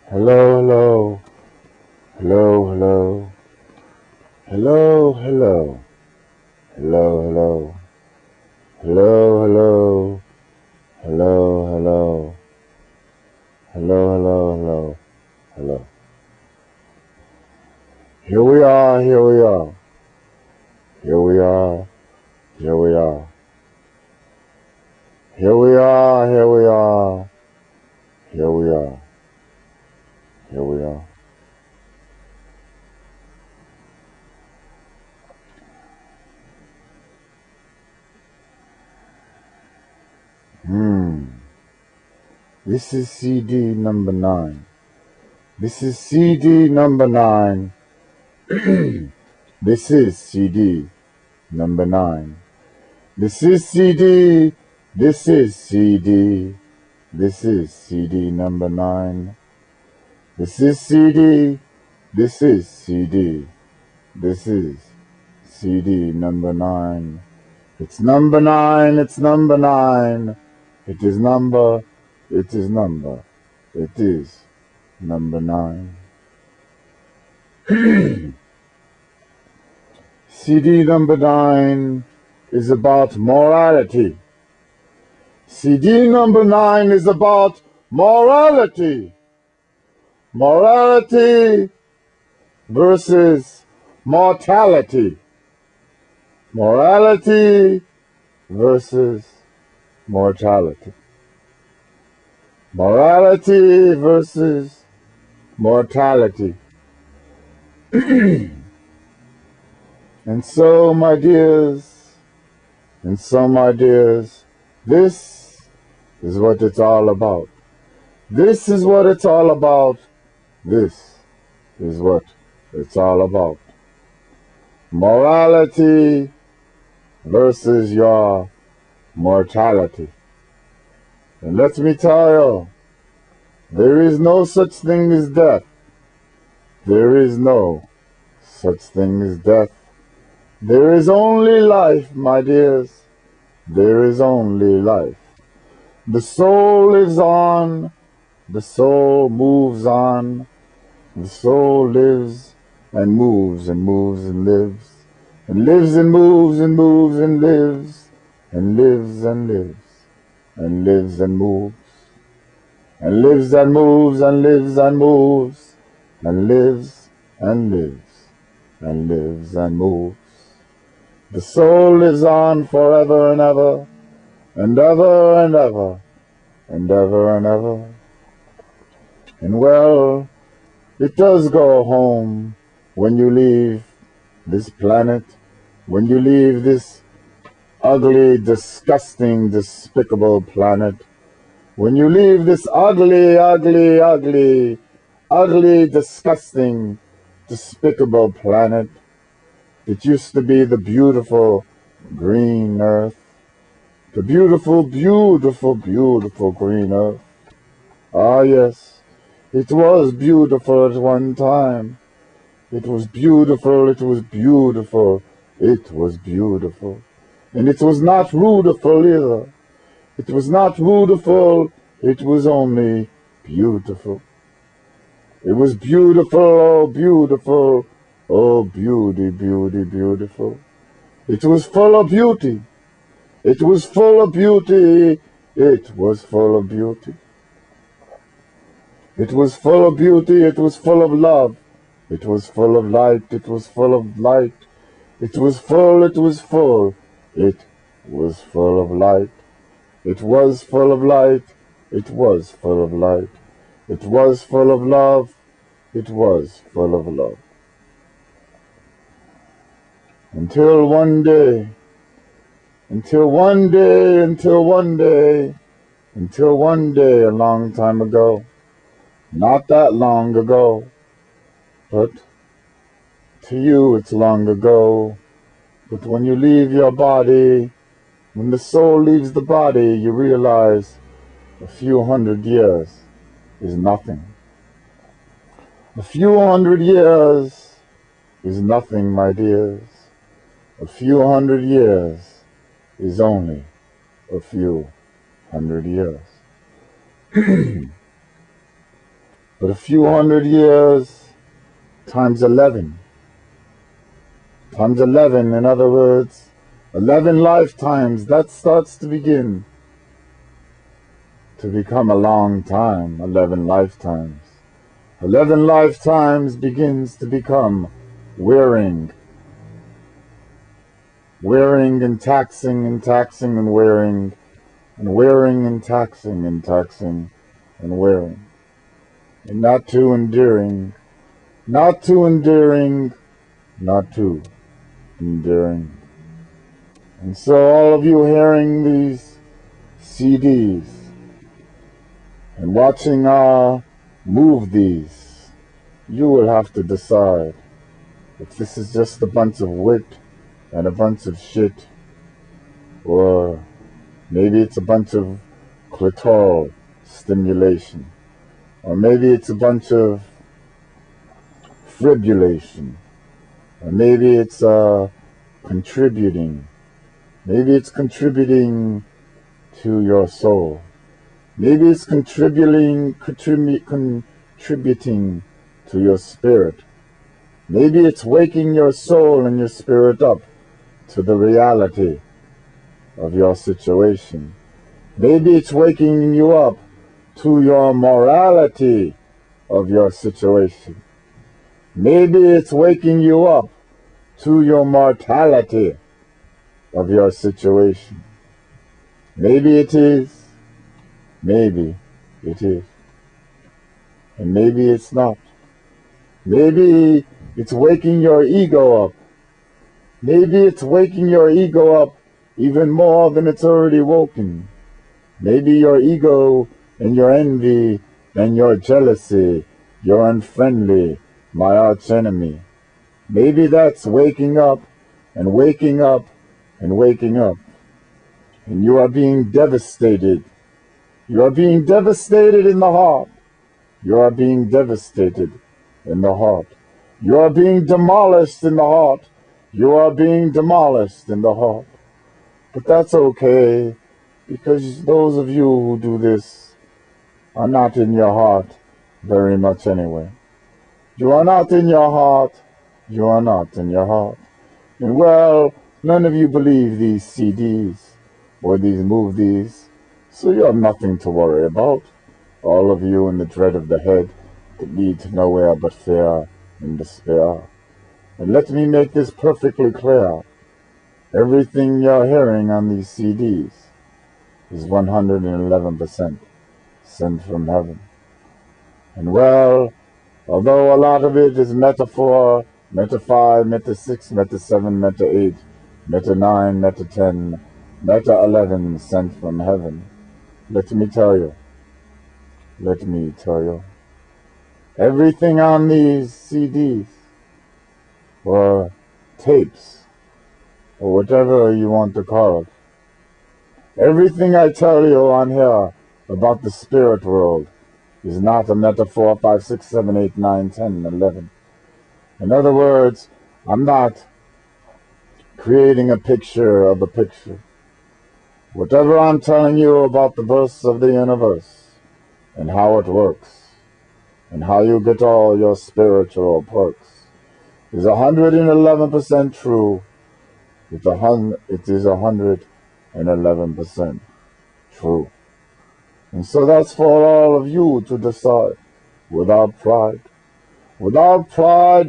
Hello, hello, hello, hello, hello, hello, hello, hello, hello, hello, hello, hello, hello, hello, hello. Here we are, here we are, here we are, here we are, here we are, here we are, here we are, here we are. This is CD number 9. This is CD number 9. This is CD number 9. This is CD. This is CD. This is CD number 9. This is CD. This is CD. This is CD number 9. It's number 9. It's number 9. It is number. It is number. It is number 9. CD number 9 is about morality. CD number 9 is about morality. Morality versus mortality. Morality versus mortality. Morality versus mortality. And so, my dears, this is what it's all about. This is what it's all about. This is what it's all about. Morality versus your mortality. And let me tell you, there is no such thing as death. There is no such thing as death. There is only life, my dears. There is only life. The soul lives on. The soul moves on. The soul lives and moves and moves and lives. And lives and moves and moves and lives. And lives and lives. And lives and moves. And lives and moves and lives and moves. And lives and lives. And lives and moves. The soul lives on forever and ever. And ever and ever. And ever and ever. And well, it does go home when you leave this planet, when you leave this ugly, disgusting, despicable planet, when you leave this ugly, ugly, ugly, ugly, disgusting, despicable planet. It used to be the beautiful green earth, the beautiful, beautiful, beautiful green earth. Ah, yes. It was beautiful at one time. It was beautiful, it was beautiful, it was beautiful. And it was not rudeful either. It was not rudeful, it was only beautiful. It was beautiful, oh beautiful, oh beauty, beauty, beautiful. It was full of beauty. It was full of beauty. It was full of beauty. It was full of beauty, it was full of love. It was full of light, it was full of light. It was full, it was full. It was full of light. It was full of light. It was full of light. It was full of love. It was full of love. Until one day, until one day, until one day, until one day a long time ago. Not that long ago, but to you it's long ago. But when you leave your body, when the soul leaves the body, you realize a few hundred years is nothing. A few hundred years is nothing, my dears. A few hundred years is only a few hundred years. But a few hundred years times 11. Times 11, in other words, 11 lifetimes, that starts to begin to become a long time, 11 lifetimes. 11 lifetimes begins to become wearing. Wearing and taxing and taxing and wearing. And wearing and taxing and taxing and wearing. And not too endearing, not too endearing, not too endearing. And so all of you hearing these CDs and watching move these, you will have to decide if this is just a bunch of wit and a bunch of shit, or maybe it's a bunch of clitoral stimulation. Or maybe it's a bunch of fribulation. Or maybe it's contributing. Maybe it's contributing to your soul. Maybe it's contributing to your spirit. Maybe it's waking your soul and your spirit up to the reality of your situation. Maybe it's waking you up to your morality of your situation. Maybe it's waking you up to your mortality of your situation. Maybe it is. Maybe it is. And maybe it's not. Maybe it's waking your ego up. Maybe it's waking your ego up even more than it's already woken. Maybe your ego and your envy and your jealousy, your unfriendly, my arch enemy. Maybe that's waking up and waking up and waking up. And you are being devastated. You are being devastated in the heart. You are being devastated in the heart. You are being demolished in the heart. You are being demolished in the heart. But that's okay, because those of you who do this are not in your heart very much anyway. You are not in your heart. You are not in your heart. And well, none of you believe these CDs or these movies, so you have nothing to worry about. All of you in the dread of the head that lead to nowhere but fear and despair. And let me make this perfectly clear. Everything you're hearing on these CDs is 111% sent from heaven. And well, although a lot of it is Meta 4, Meta 5, Meta 6, Meta 7, Meta 8, Meta 9, Meta 10, Meta 11 sent from heaven, let me tell you, everything on these CDs or tapes or whatever you want to call it, everything I tell you on here about the spirit world is not a Meta 4, 5, 6, 7, 8, 9, 10, 11. In other words, I'm not creating a picture of a picture. Whatever I'm telling you about the births of the universe and how it works and how you get all your spiritual perks is 111% true. It is 111% true. And so that's for all of you to decide without pride. Without pride,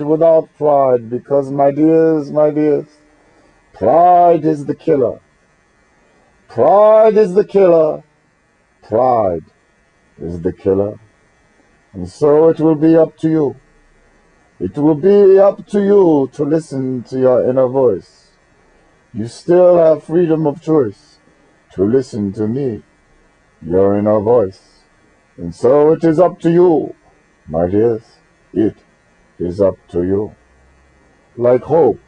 because my dears, pride is the killer. Pride is the killer. Pride is the killer. And so it will be up to you. It will be up to you to listen to your inner voice. You still have freedom of choice to listen to me, your inner voice. And so it is up to you, my dears. It is up to you. Like hope.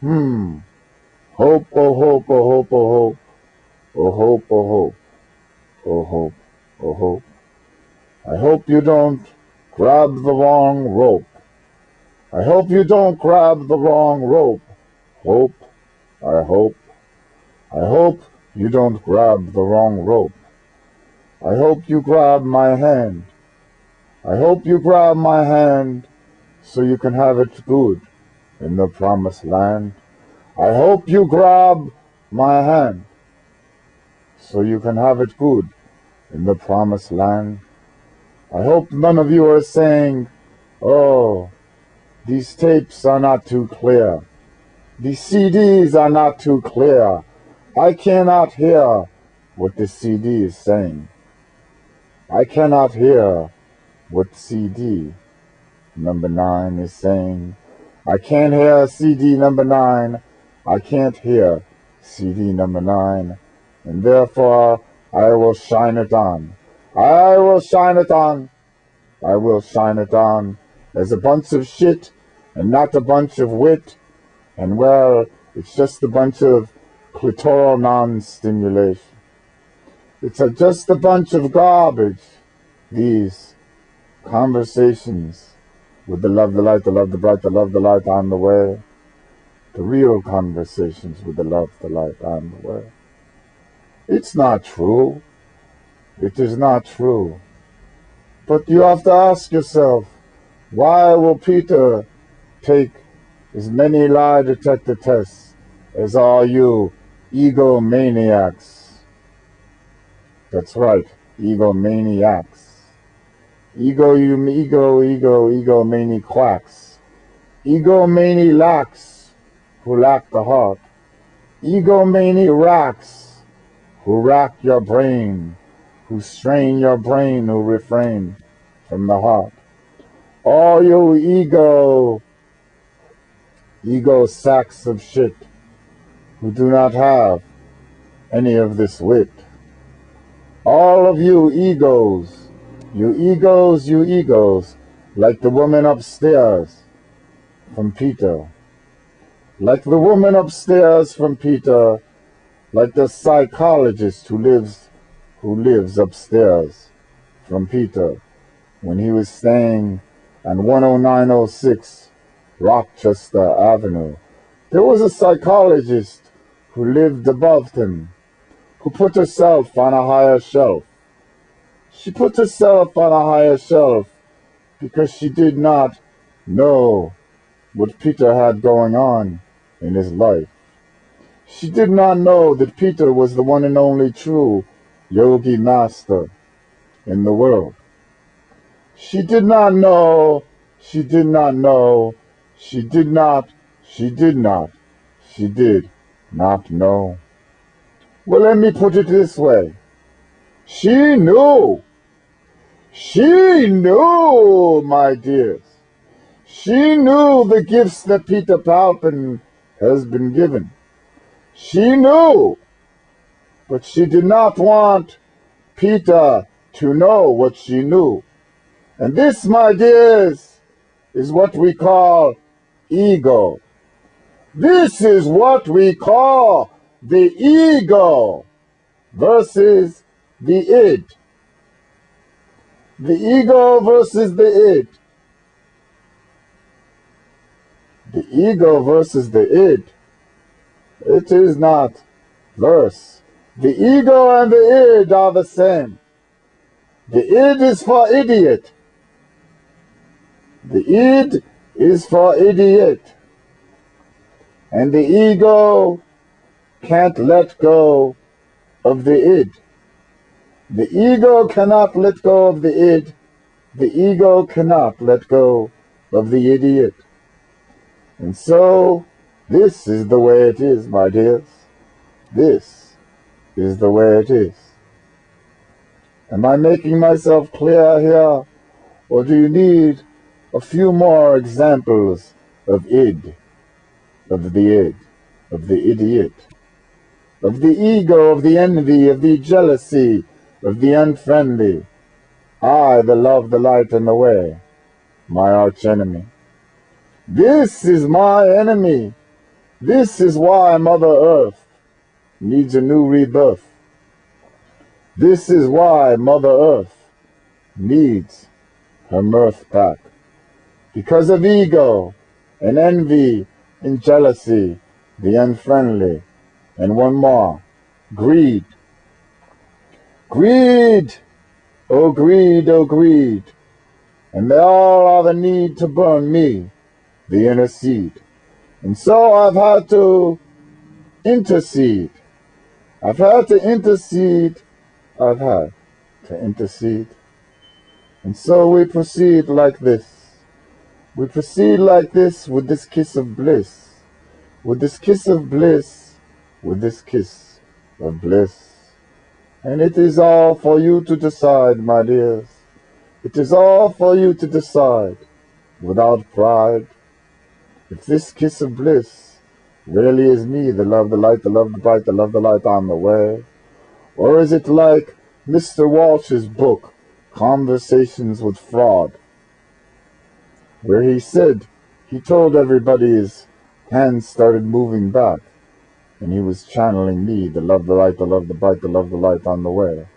Hope, oh hope, oh hope, oh hope. Oh hope, oh hope. Oh hope, oh hope. I hope you don't grab the wrong rope. I hope you don't grab the wrong rope. Hope, I hope. I hope you don't grab the wrong rope. I hope you grab my hand. I hope you grab my hand so you can have it good in the promised land. I hope you grab my hand so you can have it good in the promised land. I hope none of you are saying, oh, these tapes are not too clear. These CDs are not too clear. I cannot hear what the CD is saying. I cannot hear what CD number 9 is saying. I can't hear CD number 9. I can't hear CD number 9. And therefore, I will shine it on. I will shine it on. I will shine it on as a bunch of shit and not a bunch of wit. And well, it's just a bunch of clitoral non-stimulation. It's just a bunch of garbage. These conversations with the love, the light, the love, the bright, the love, the light, I'm the way. The real conversations with the love, the light, I'm the way. It's not true. It is not true. But you have to ask yourself, why will Peter take as many lie detector tests as all you egomaniacs? That's right, egomaniacs. Egomani quacks. Egomani lacks, who lack the heart. Egomani racks, who rack your brain, who strain your brain, who refrain from the heart. All you ego sacks of shit, who do not have any of this wit. All of you egos, like the woman upstairs from Peter, like the woman upstairs from Peter, like the psychologist who lives upstairs from Peter when he was staying on 10906 Rochester Avenue. There was a psychologist who lived above him, who put herself on a higher shelf. She put herself on a higher shelf because she did not know what Peter had going on in his life. She did not know that Peter was the one and only true yogi master in the world. She did not know, she did not know, she did not know. Well, let me put it this way. She knew, my dears. She knew the gifts that Peter Palpin has been given. She knew, but she did not want Peter to know what she knew. And this, my dears, is what we call ego. This is what we call the ego versus the id. The ego versus the id. The ego versus the id. It is not verse. The ego and the id are the same. The id is for idiot. The id is for idiot. And the ego can't let go of the id. The ego cannot let go of the id. The ego cannot let go of the idiot. And so, this is the way it is, my dears. This is the way it is. Am I making myself clear here? Or do you need a few more examples of id, of the id, of the idiot, of the ego, of the envy, of the jealousy, of the unfriendly? I, the love, the light, and the way, my arch enemy. This is my enemy. This is why Mother Earth needs a new rebirth. This is why Mother Earth needs her mirth back. Because of ego and envy and jealousy, the unfriendly, and one more, greed. Greed, oh greed, oh greed. And they all are the need to burn me, the inner seed. And so I've had to intercede. I've had to intercede. I've had to intercede. And so we proceed like this. We proceed like this with this kiss of bliss. With this kiss of bliss. With this kiss of bliss. And it is all for you to decide, my dears. It is all for you to decide, without pride. If this kiss of bliss really is me, the love, the light, the love, the bright, the love, the light on the way, or is it like Mr. Walsh's book, Conversations with Fraud, where he said, he told everybody his hands started moving back, and he was channeling me, the love, the light, the love, the bright, the love, the light on the way.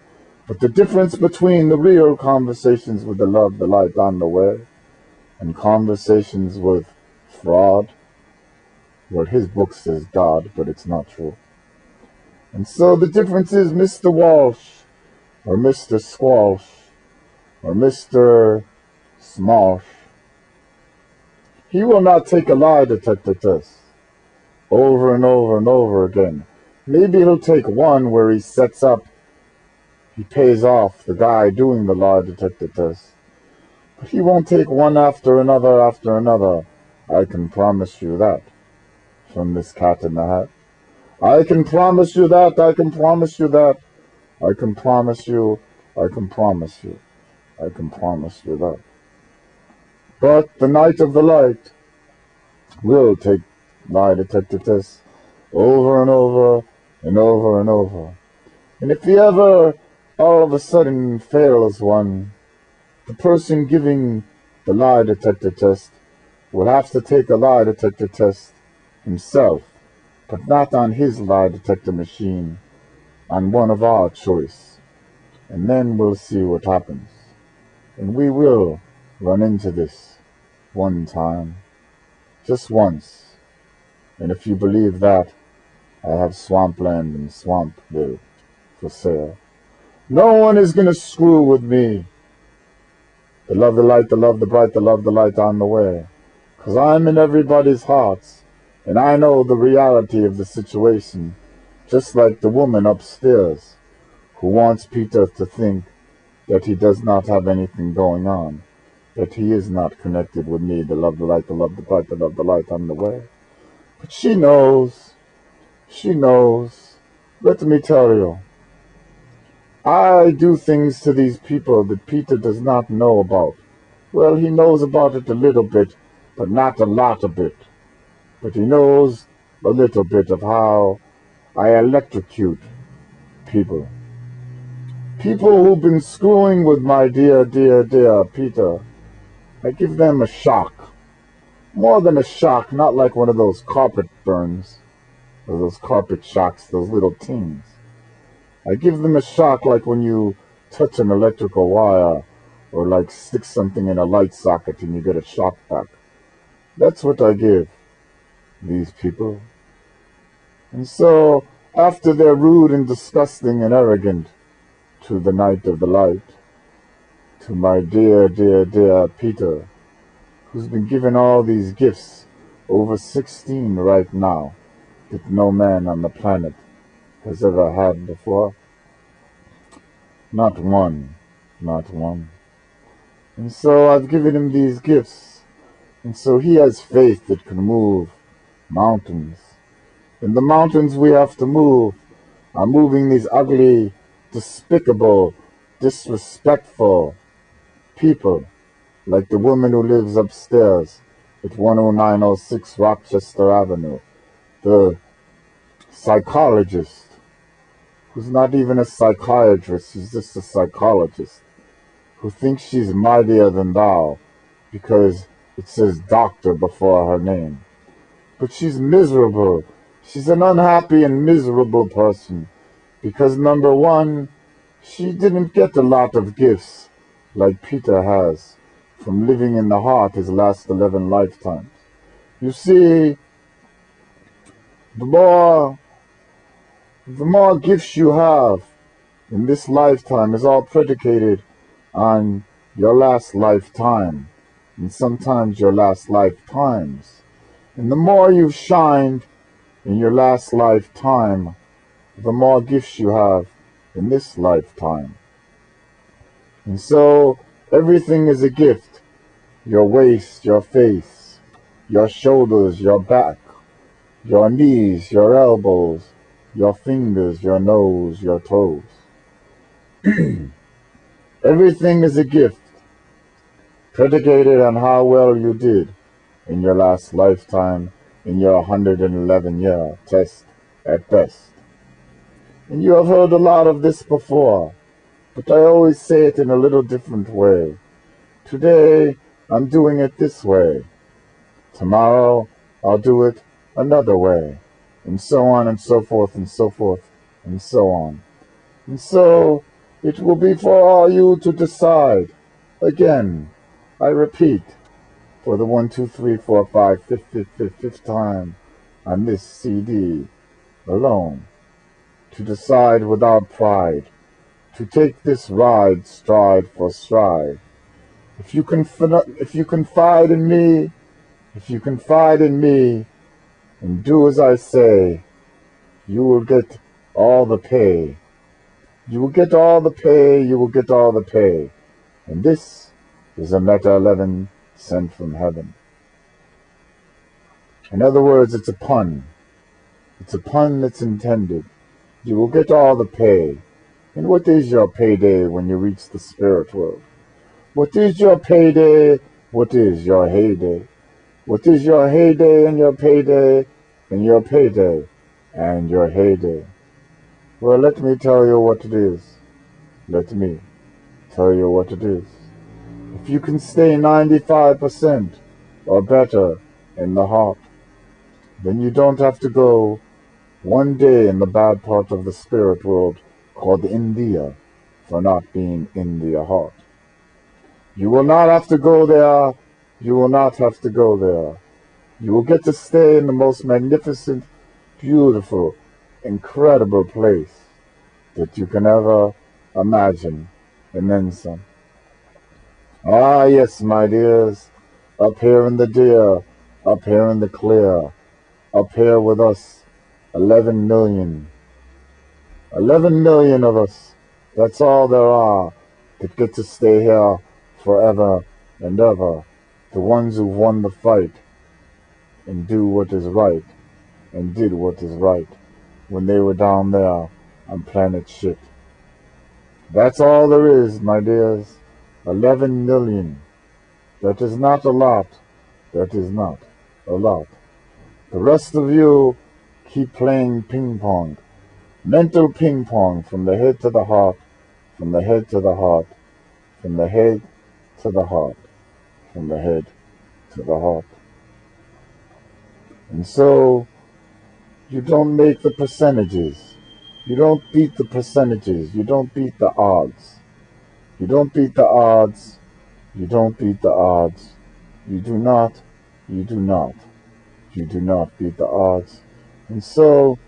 But the difference between the real conversations with the love, the light on the way, and conversations with fraud, where his book says God, but it's not true. And so the difference is Mr. Walsh, or Mr. Squalsh, or Mr. Smosh, he will not take a lie detector test over and over and over again. Maybe he'll take one where he sets up, he pays off the guy doing the lie detector test. But he won't take one after another after another. I can promise you that, from this cat in the hat. I can promise you that, I can promise you that. I can promise you, I can promise you, I can promise you that. But the Knight of the Light will take lie detector tests over and over and over and over. And if he ever all of a sudden fails one, the person giving the lie detector test will have to take a lie detector test himself, but not on his lie detector machine, on one of our choice. And then we'll see what happens. And we will run into this one time, just once. And if you believe that, I have swampland and Swampville for sale. No one is going to screw with me. The love, the light, the love, the bright, the love, the light on the way. 'Cause I'm in everybody's hearts, and I know the reality of the situation, just like the woman upstairs who wants Peter to think that he does not have anything going on, that he is not connected with me, the love, the light, the love, the bright, the love, the light on the way. But she knows. She knows. Let me tell you. I do things to these people that Peter does not know about. Well, he knows about it a little bit, but not a lot of it. But he knows a little bit of how I electrocute people. People who've been screwing with my dear, dear, dear Peter. I give them a shock. More than a shock, not like one of those carpet burns, or those carpet shocks, those little tings. I give them a shock like when you touch an electrical wire, or like stick something in a light socket and you get a shock back. That's what I give these people. And so, after they're rude and disgusting and arrogant to the Knight of the Light, to my dear, dear, dear Peter, who's been given all these gifts, over 16 right now, that no man on the planet has ever had before. Not one, not one. And so I've given him these gifts, and so he has faith that can move mountains. And the mountains we have to move are moving these ugly, despicable, disrespectful people, like the woman who lives upstairs at 10906 Rochester Avenue, the psychologist, who's not even a psychiatrist, she's just a psychologist, who thinks she's mightier than thou because it says doctor before her name. But she's miserable. She's an unhappy and miserable person because, number one, she didn't get a lot of gifts like Peter has from living in the heart his last 11 lifetimes. You see, the more gifts you have in this lifetime is all predicated on your last lifetime, and sometimes your last lifetimes. And the more you've shined in your last lifetime, the more gifts you have in this lifetime. And so everything is a gift. Your waist, your face, your shoulders, your back, your knees, your elbows, your fingers, your nose, your toes. Everything is a gift, predicated on how well you did in your last lifetime, in your 111-year test at best. And you have heard a lot of this before, but I always say it in a little different way. Today, I'm doing it this way. Tomorrow, I'll do it another way, and so on and so forth and so forth and so on. And so, it will be for all you to decide. Again, I repeat, for the 1, 2, 3, 4, 5, fifth time on this CD alone, to decide without pride, to take this ride stride for stride. If you confide in me, and do as I say, you will get all the pay. You will get all the pay, you will get all the pay. And this is a Meta 11 sent from heaven. In other words, it's a pun. It's a pun that's intended. You will get all the pay. And what is your payday when you reach the spirit world? What is your payday? What is your heyday? What is your heyday and your payday and your payday and your heyday? Well, let me tell you what it is. Let me tell you what it is. If you can stay 95% or better in the heart, then you don't have to go one day in the bad part of the spirit world called India for not being in your heart. You will not have to go there. You will not have to go there. You will get to stay in the most magnificent, beautiful, incredible place that you can ever imagine, and then some. Ah, yes, my dears, up here in the dear, up here in the clear, up here with us, 11 million. 11 million of us. That's all there are that get to stay here forever and ever. The ones who won the fight and do what is right and did what is right when they were down there on planet shit. That's all there is, my dears. 11 million. That is not a lot. That is not a lot. The rest of you keep playing ping pong. Mental ping pong from the head to the heart, from the head to the heart, from the head to the heart, from the head to the heart. And so, you don't make the percentages. You don't beat the percentages. You don't beat the odds. You don't beat the odds. You don't beat the odds. You do not. You do not. You do not beat the odds. And so,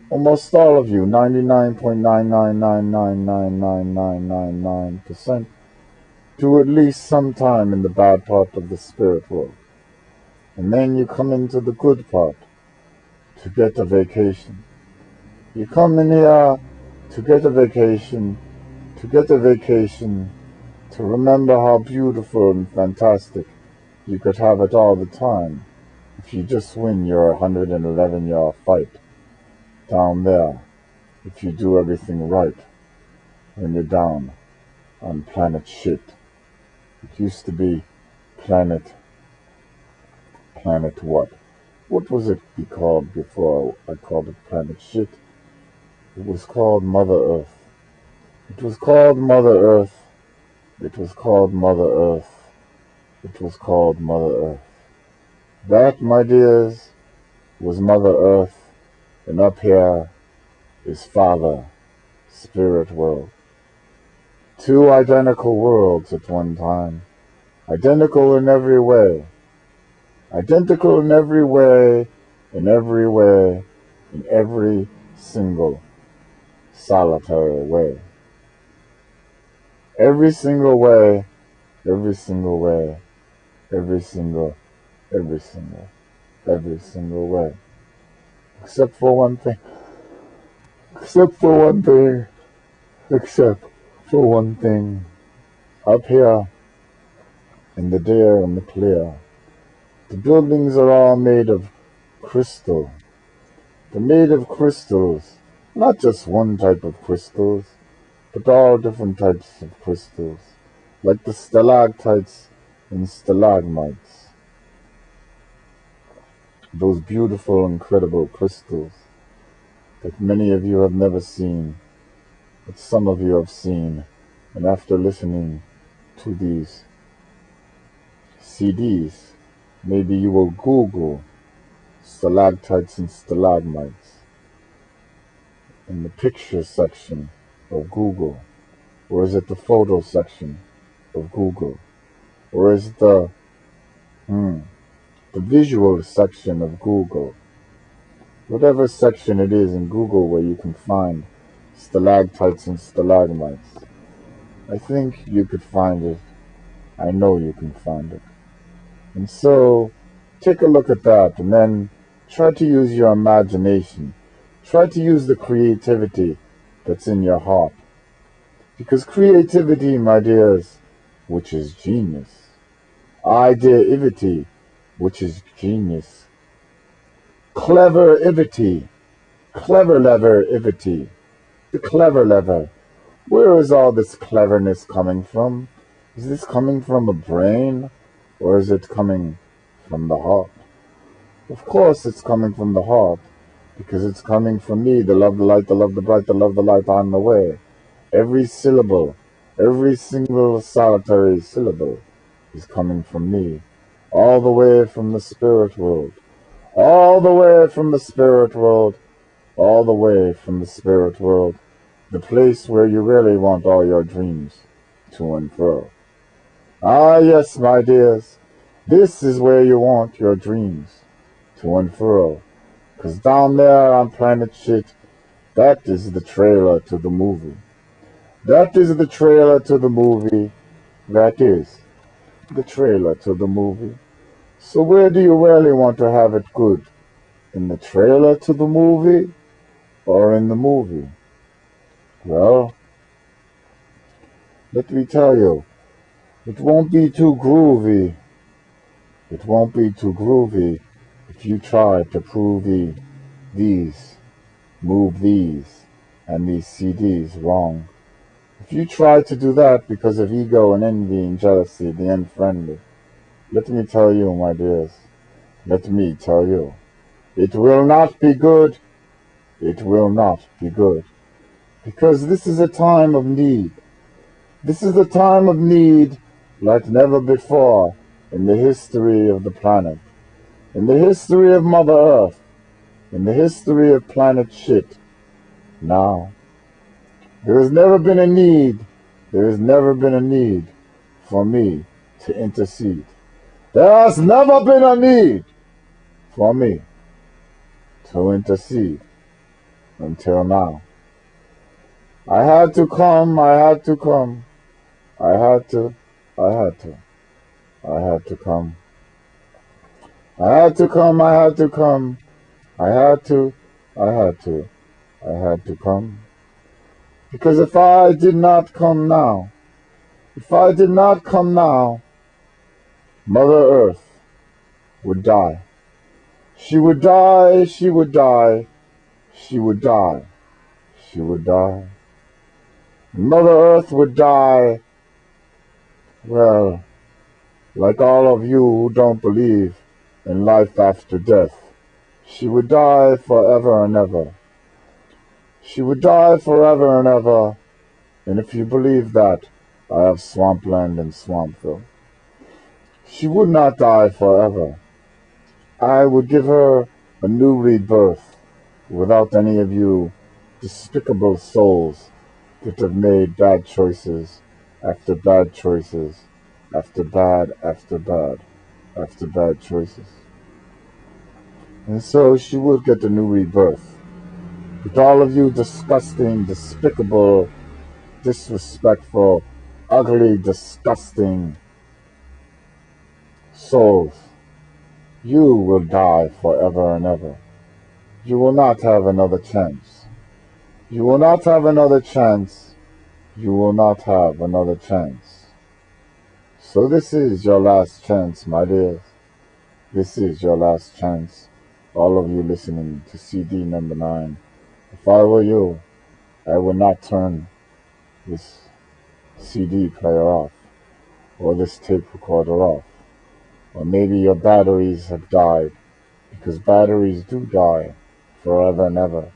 almost all of you, 99.999999999%, do at least some time in the bad part of the spirit world. And then you come into the good part to get a vacation. You come in here to get a vacation, to remember how beautiful and fantastic you could have it all the time if you just win your 111-yard fight down there, if you do everything right when you're down on planet shit. It used to be planet what? What was it be called before I called it planet shit? It was called Mother Earth. It was called Mother Earth. It was called Mother Earth. It was called Mother Earth. That, my dears, was Mother Earth, and up here is Father, Spirit World. Two identical worlds at one time. Identical in every way. Identical in every way, in every way, in every single solitary way. Every single way, every single way, every single way. Except for one thing. Except for one thing. Except for one thing. Up here, in the dear and the clear, the buildings are all made of crystal. They're made of crystals. Not just one type of crystals, but all different types of crystals, like the stalactites and stalagmites. Those beautiful, incredible crystals that many of you have never seen, but some of you have seen, and after listening to these CDs, maybe you will Google stalactites and stalagmites in the picture section of Google, or is it the photo section of Google, or is it the visual section of Google? Whatever section it is in Google where you can find stalactites and stalagmites, I think you could find it. I know you can find it. And so, take a look at that, and then try to use your imagination. Try to use the creativity that's in your heart. Because creativity, my dears, which is genius. Ideativity, which is genius. Clever-ivity, clever-lever-ivity, the clever lever. Where is all this cleverness coming from? Is this coming from a brain, or is it coming from the heart? Of course it's coming from the heart, because it's coming from me, the love, the light, the love, the bright, the love, the light on the way. Every syllable, every single solitary syllable is coming from me. all the way from the spirit world, all the way from the spirit world, all the way from the spirit world, the place where you really want all your dreams to unfurl. Ah, yes, my dears, this is where you want your dreams to unfurl. 'Cause down there on planet shit, that is the trailer to the movie. That is the trailer to the movie. That is the trailer to the movie. So where do you really want to have it good? In the trailer to the movie or in the movie? Well, let me tell you, it won't be too groovy. It won't be too groovy if you try to prove move these, and these CDs wrong. If you try to do that because of ego and envy and jealousy, the unfriendly, let me tell you, my dears, let me tell you, it will not be good. It will not be good. Because this is a time of need. This is a time of need like never before in the history of the planet, in the history of Mother Earth, in the history of planet shit. Now, there has never been a need for me to intercede. There has never been a need for me to intercede until now. I had to come. I had to come. I had to come. I had to come. I had to come. I had to come. I had to come. Because if I did not come now, Mother Earth would die. She would die, she would die, she would die, she would die. Mother Earth would die, well, like all of you who don't believe in life after death. She would die forever and ever. She would die forever and ever. And if you believe that, I have swampland and swampville. She would not die forever. I would give her a new rebirth without any of you despicable souls that have made bad choices after bad choices after bad choices. And so she would get a new rebirth. With all of you disgusting, despicable, disrespectful, ugly, disgusting souls, you will die forever and ever. You will not have another chance. You will not have another chance. You will not have another chance. So this is your last chance, my dears. This is your last chance. All of you listening to CD number 9. If I were you, I would not turn this CD player off, or this tape recorder off. Or maybe your batteries have died, because batteries do die forever and ever.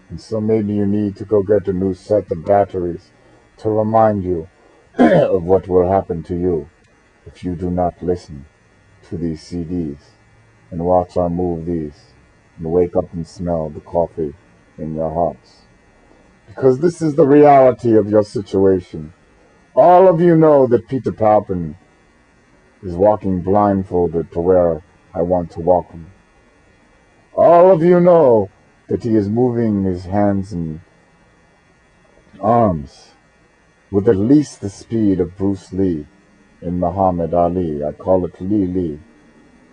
And so maybe you need to go get a new set of batteries to remind you of what will happen to you if you do not listen to these CDs and watch our movies and wake up and smell the coffee in your hearts. Because this is the reality of your situation. All of you know that Peter Palpin is walking blindfolded to where I want to walk him. All of you know that he is moving his hands and arms with at least the speed of Bruce Lee in Muhammad Ali. I call it Lee.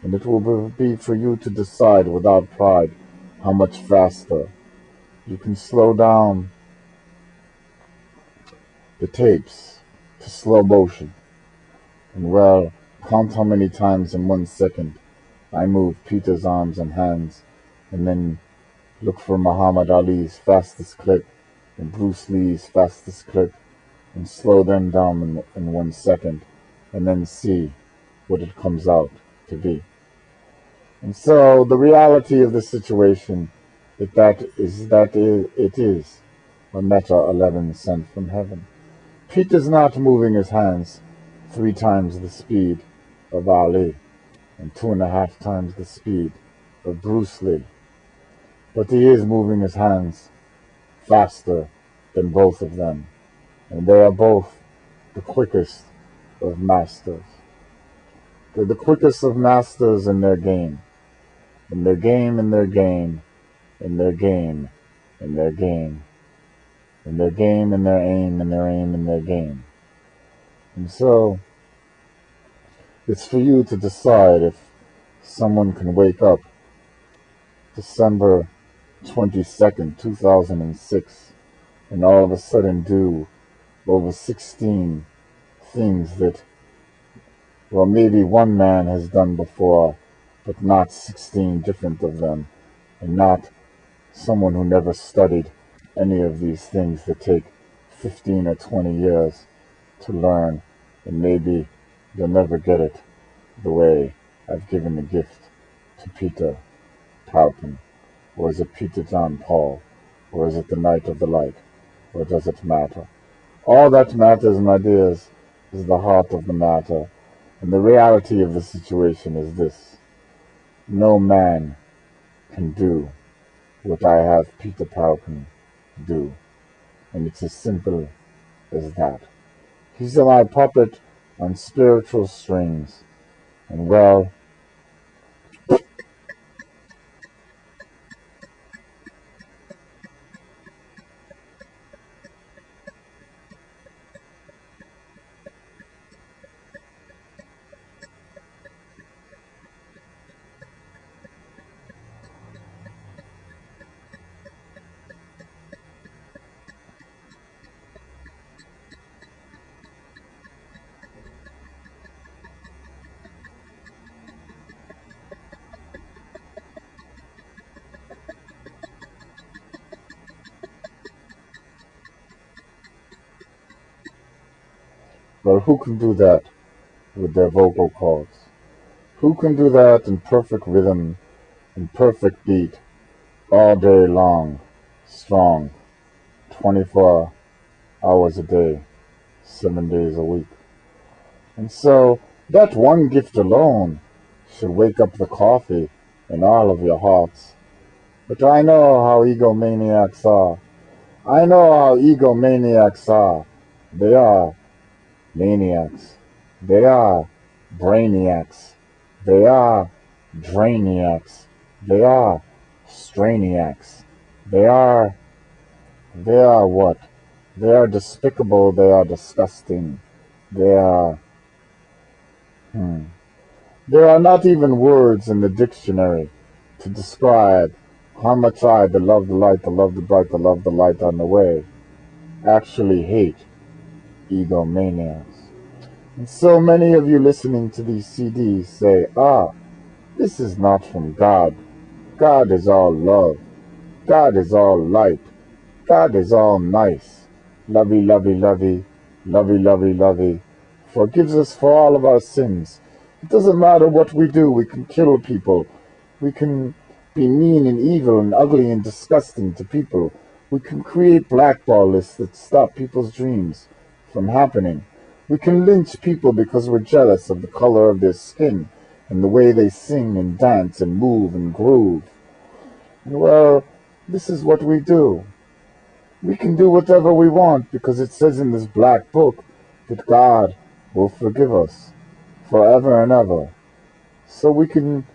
And it will be for you to decide without pride how much faster you can slow down the tapes to slow motion. And well, count how many times in 1 second I move Peter's arms and hands, and then look for Muhammad Ali's fastest clip and Bruce Lee's fastest clip, and slow them down in 1 second, and then see what it comes out to be. And so the reality of the situation is that it is a Meta 11 sent from heaven. Peter's not moving his hands 3 times the speed of Ali. and 2.5 times the speed of Bruce Lee. But he is moving his hands faster than both of them, and they are both the quickest of masters. They're the quickest of masters in their game. In their game, in their game, in their game, in their game, in their game, in their aim, in their aim, in their game. And so, it's for you to decide if someone can wake up December 22nd, 2006, and all of a sudden do over 16 things that, well, maybe one man has done before, but not 16 different of them, and not someone who never studied any of these things that take 15 or 20 years to learn, and maybe you'll never get it the way I've given the gift to Peter Palpin. Or is it Peter John Paul? Or is it the Night of the Light? Or does it matter? All that matters, my dears, is the heart of the matter. And the reality of the situation is this: no man can do what I have Peter Palpin do. And it's as simple as that. He's my puppet on spiritual strings. And well, who can do that with their vocal cords? Who can do that in perfect rhythm, in perfect beat, all day long, strong, 24 hours a day, 7 days a week? And so that one gift alone should wake up the coffee in all of your hearts. But I know how egomaniacs are. I know how egomaniacs are. They are maniacs. They are brainiacs. They are drainiacs. They are strainiacs. They are what? They are despicable. They are disgusting. There are not even words in the dictionary to describe how much I, the love the light, the love the bright, the love the light on the way, actually hate egomaniacs. And so many of you listening to these CDs say, this is not from God. God is all love. God is all light. God is all nice. Lovey, lovey, lovey, lovey, lovey, lovey. Forgives us for all of our sins. It doesn't matter what we do. We can kill people. We can be mean and evil and ugly and disgusting to people. We can create blackball lists that stop people's dreams from happening. We can lynch people because we're jealous of the color of their skin and the way they sing and dance and move and groove. And well, this is what we do. We can do whatever we want because it says in this black book that God will forgive us forever and ever. So we can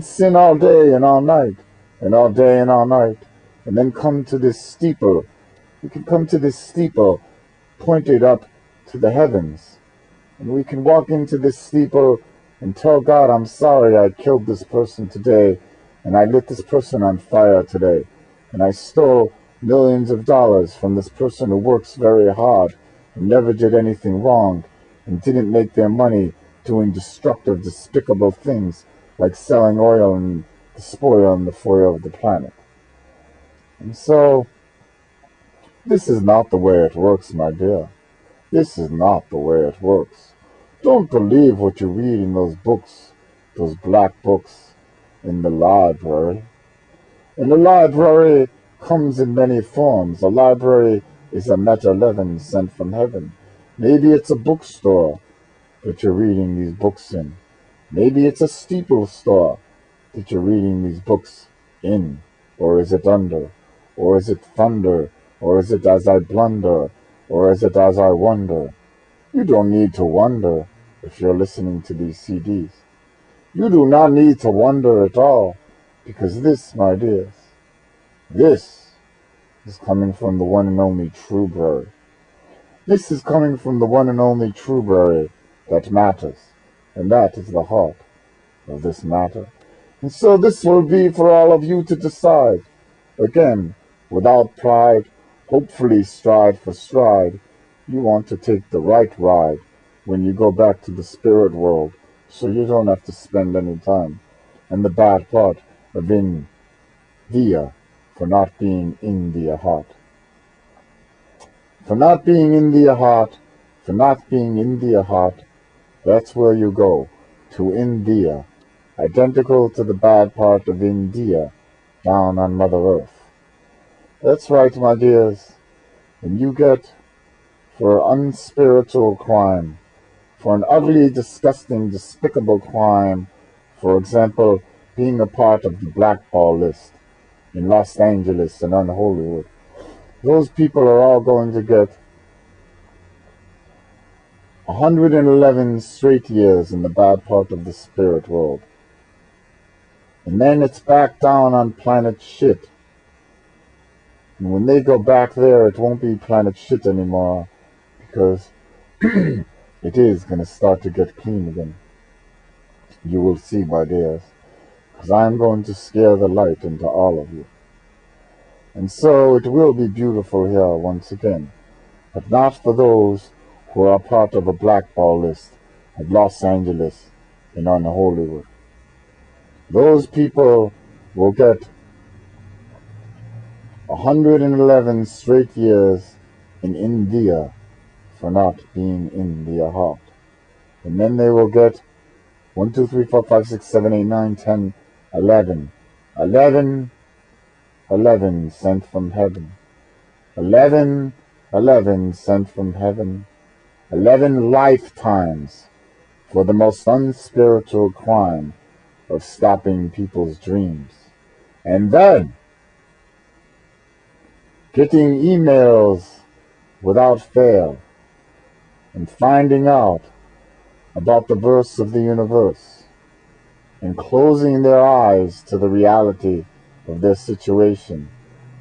sin all day and all night, and all day and all night, and then come to this steeple. We can come to this steeple pointed up to the heavens, and we can walk into this steeple and tell God, I'm sorry I killed this person today, and I lit this person on fire today, and I stole millions of dollars from this person who works very hard and never did anything wrong and didn't make their money doing destructive, despicable things like selling oil and the spoil and the foil of the planet. And so, this is not the way it works, my dear. This is not the way it works. Don't believe what you read in those books, those black books in the library. And the library comes in many forms. A library is a meta-11 sent from heaven. Maybe it's a bookstore that you're reading these books in. Maybe it's a steeple store that you're reading these books in, or is it under, or is it thunder, or is it as I blunder, or is it as I wonder? You don't need to wonder if you're listening to these CDs. You do not need to wonder at all, because this, my dears, this is coming from the one and only Trueberry. This is coming from the one and only Trueberry that matters, and that is the heart of this matter. And so this will be for all of you to decide. Again, without pride, hopefully stride for stride, you want to take the right ride when you go back to the spirit world, so you don't have to spend any time. And the bad part of India for not being in their heart. For not being in their heart, for not being in their heart, that's where you go, to India, identical to the bad part of India, down on Mother Earth. That's right, my dears, and you get for unspiritual crime, for an ugly, disgusting, despicable crime, for example, being a part of the blackball list in Los Angeles and on Hollywood. Those people are all going to get 111 straight years in the bad part of the spirit world. And then it's back down on planet shit. And when they go back there, it won't be planet shit anymore, because it is going to start to get clean again. You will see, my dears, because I'm going to scare the light into all of you. And so it will be beautiful here once again, but not for those who are part of a blackball list of Los Angeles and on Hollywood. Those people will get 111 straight years in India for not being in their heart. And then they will get 1, 2, 3, 4, 5, 6, 7, 8, 9, 10, 11. 11 sent from heaven. 11 sent from heaven. 11 lifetimes for the most unspiritual crime of stopping people's dreams. And then getting emails without fail and finding out about the verse of the universe and closing their eyes to the reality of their situation.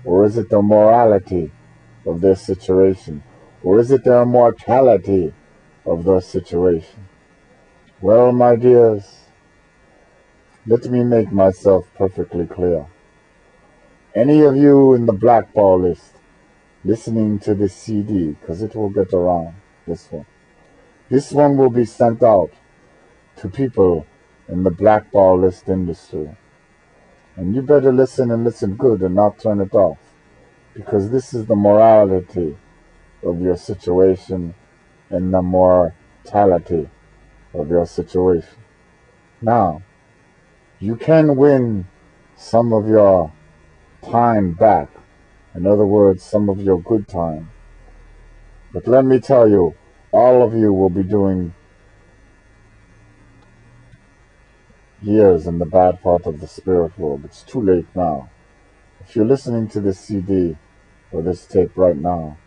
Or is it the morality of their situation? Or is it the immortality of their situation? Well, my dears, let me make myself perfectly clear. Any of you in the blackball list listening to this CD, because it will get around, this one will be sent out to people in the blackball list industry. And you better listen and listen good and not turn it off, because this is the morality of your situation and the mortality of your situation. Now, you can win some of your time back. In other words, some of your good time. But let me tell you, all of you will be doing years in the bad part of the spirit world. It's too late now. If you're listening to this CD or this tape right now,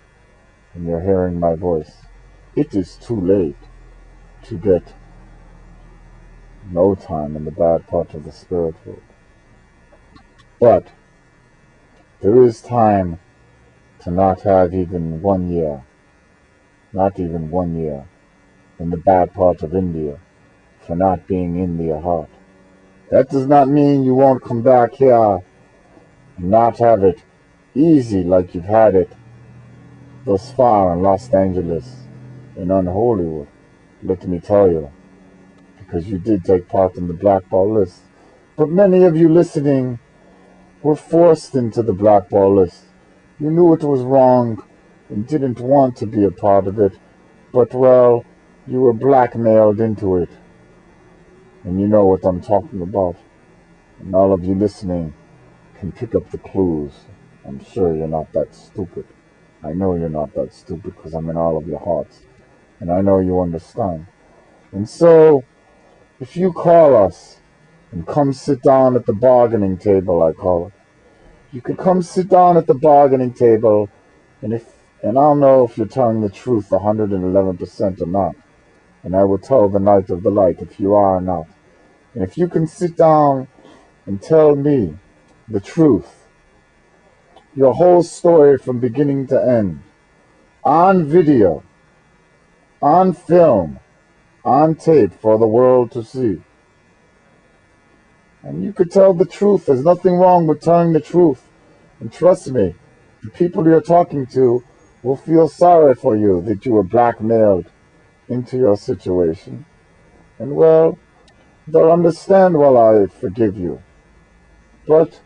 and you're hearing my voice, it is too late to get no time in the bad part of the spirit world. But there is time to not have even 1 year, not even 1 year, in the bad part of India for not being in their heart. That does not mean you won't come back here and not have it easy like you've had it thus far in Los Angeles and on Hollywood. Let me tell you, because you did take part in the blackball list. But many of you listening were forced into the blackball list. You knew it was wrong and didn't want to be a part of it, but well, you were blackmailed into it. And you know what I'm talking about. And all of you listening can pick up the clues. I'm sure you're not that stupid. I know you're not that stupid because I'm in all of your hearts. And I know you understand. And so, If you call us and come sit down at the bargaining table, I call it, you can come sit down at the bargaining table, and I'll know if you're telling the truth 111% or not. And I will tell the night of the light if you are or not. And if you can sit down and tell me the truth, your whole story from beginning to end, on video, on film, on tape for the world to see. And you could tell the truth. There's nothing wrong with telling the truth. And trust me, the people you're talking to will feel sorry for you that you were blackmailed into your situation. And well, they'll understand while I forgive you. But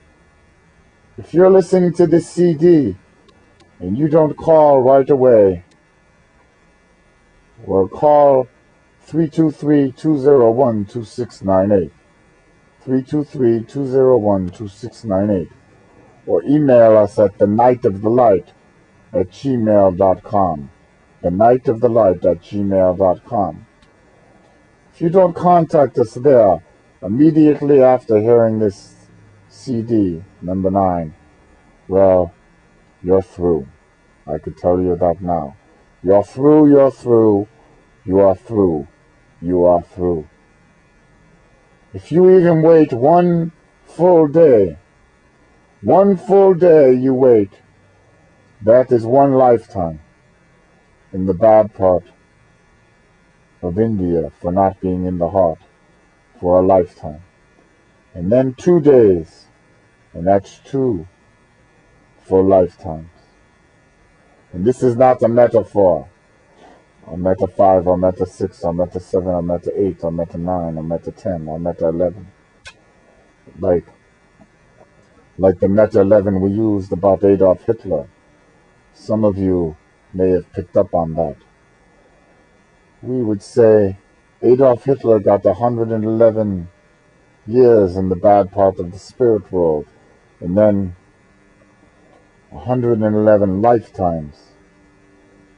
if you're listening to this CD and you don't call right away, well, call 323-201-2698. 323-201-2698. Or email us at thenightofthelight@gmail.com. thenightofthelight@gmail.com. If you don't contact us there immediately after hearing this CD, number 9, well, you're through. I could tell you that now. You're through, you're through, you are through, you are through. If you even wait one full day you wait, that is one lifetime in the bad part of India for not being in the heart for a lifetime. And then 2 days, and that's 2 full lifetimes. And this is not a metaphor, or meta 5, or meta 6, or meta 7, or meta 8, or meta 9, or meta 10, or meta 11. Like the meta 11 we used about Adolf Hitler. Some of you may have picked up on that. We would say Adolf Hitler got 111 years in the bad part of the spirit world, and then 111 lifetimes.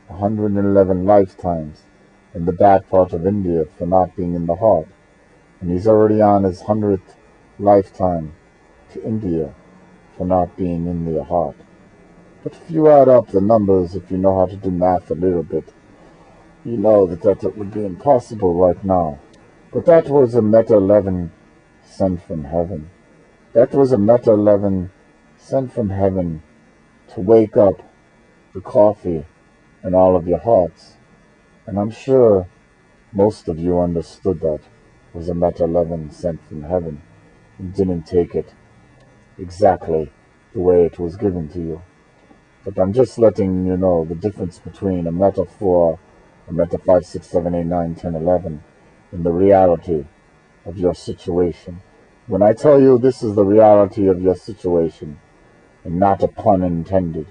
111 lifetimes in the bad part of India for not being in the heart. And he's already on his 100th lifetime to India for not being in the heart. But if you add up the numbers, if you know how to do math a little bit, you know that would be impossible right now. But that was a meta 11 sent from heaven. That was a meta 11 sent from heaven to wake up the coffee in all of your hearts. And I'm sure most of you understood that was a meta 11 sent from heaven and didn't take it exactly the way it was given to you. But I'm just letting you know the difference between a meta 4, a meta 5, 6, 7, 8, 9, 10, 11, and the reality of your situation. When I tell you this is the reality of your situation, and not a pun intended,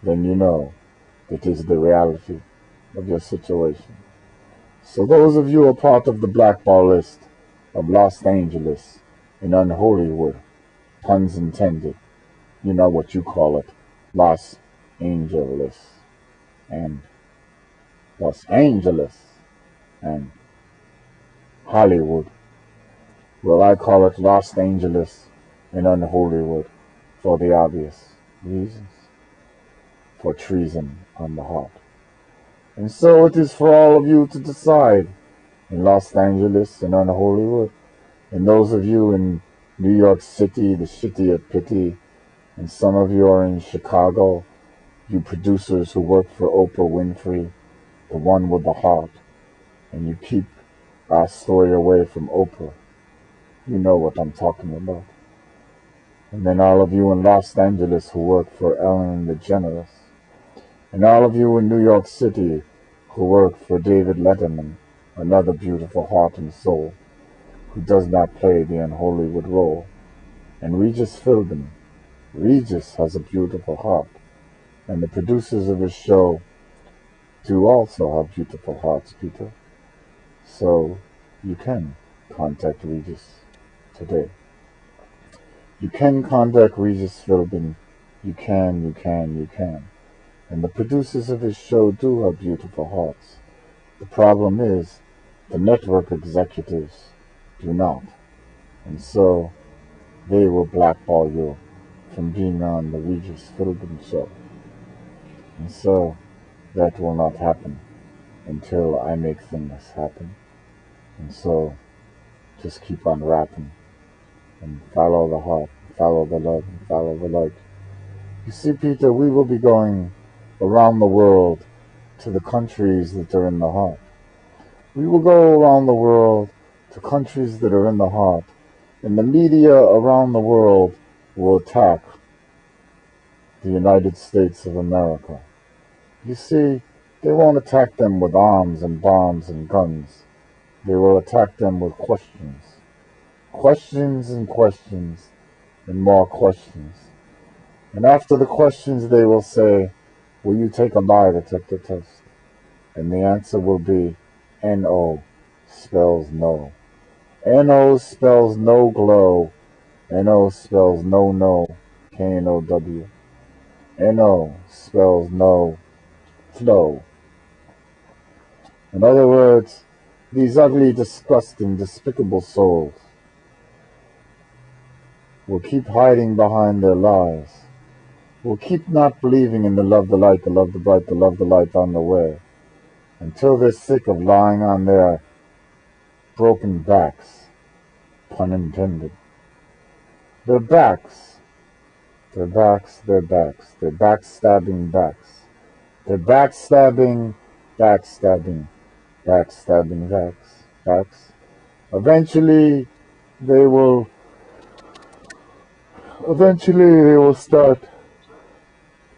then you know it is the reality of your situation. So those of you who are part of the blackball list of Los Angeles and Unholywood, puns intended, you know what you call it, Los Angeles and Hollywood. Well, I call it Los Angeles and Unholywood for the obvious reasons, for treason on the heart. And so it is for all of you to decide in Los Angeles and Unholywood, and those of you in New York City, the shitty of pity, and some of you are in Chicago, you producers who work for Oprah Winfrey, the one with the heart, and you keep our story away from Oprah. You know what I'm talking about. And then all of you in Los Angeles who work for Ellen DeGeneres, and all of you in New York City who work for David Letterman, another beautiful heart and soul, who does not play the Unholywood role, and Regis Philbin. Regis has a beautiful heart, and the producers of his show do also have beautiful hearts, Peter. So you can contact Regis today. You can contact Regis Philbin. You can. And the producers of his show do have beautiful hearts. The problem is the network executives do not. And so they will blackball you from being on the Regis Philbin show. And so that will not happen until I make things happen. And so just keep on rapping and follow the heart, follow the love, and follow the light. You see, Peter, we will be going around the world to the countries that are in the heart. We will go around the world to countries that are in the heart. And the media around the world will attack the United States of America. You see, they won't attack them with arms and bombs and guns. They will attack them with questions. Questions and questions and more questions. And after the questions, they will say, will you take a lie detector test? And the answer will be, N-O spells no. N-O spells no glow. N-O spells no, K-N-O-W. N-O spells no flow. In other words, these ugly, disgusting, despicable souls will keep hiding behind their lies, will keep not believing in the love, the light, the love, the bright, the love, the light on the way, until they're sick of lying on their broken backs, pun intended. Their backs, their backs, their backs, their backstabbing backs, their backstabbing, backstabbing, backstabbing backs. Eventually they will start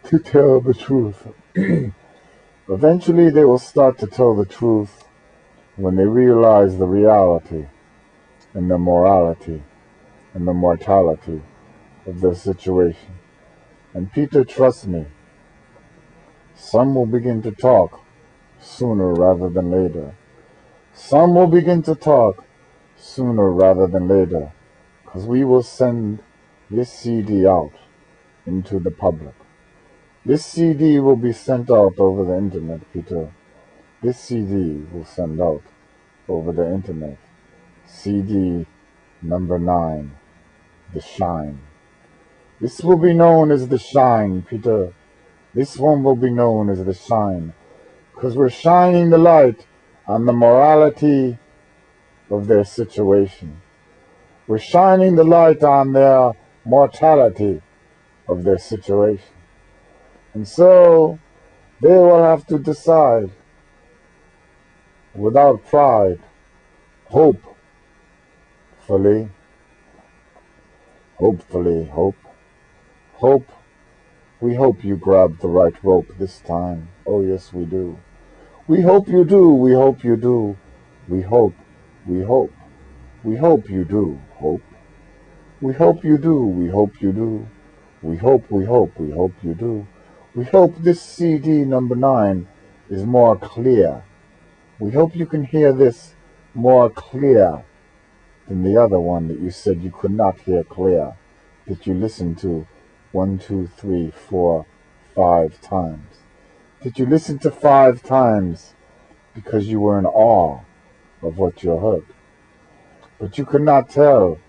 to tell the truth. Eventually they will start to tell the truth when they realize the reality and the morality and the mortality of their situation. And Peter, trust me, some will begin to talk sooner rather than later. Some will begin to talk sooner rather than later, because we will send this CD out into the public. This CD will be sent out over the internet, Peter. This CD will send out over the internet. CD number 9, The Shine. This will be known as The Shine, Peter. This one will be known as The Shine, because we're shining the light on the morality of their situation. We're shining the light on their mortality of their situation. And so they will have to decide without pride, hopefully, we hope you grabbed the right rope this time. Oh yes, we do. We hope you do, we hope you do. We hope you do, hope. We hope you do, we hope you do. We hope you do. We hope this CD number 9 is more clear. We hope you can hear this more clear than the other one that you said you could not hear clear, that you listened to 1, 2, 3, 4, 5 times. That you listened to 5 times because you were in awe of what you heard. But you could not tell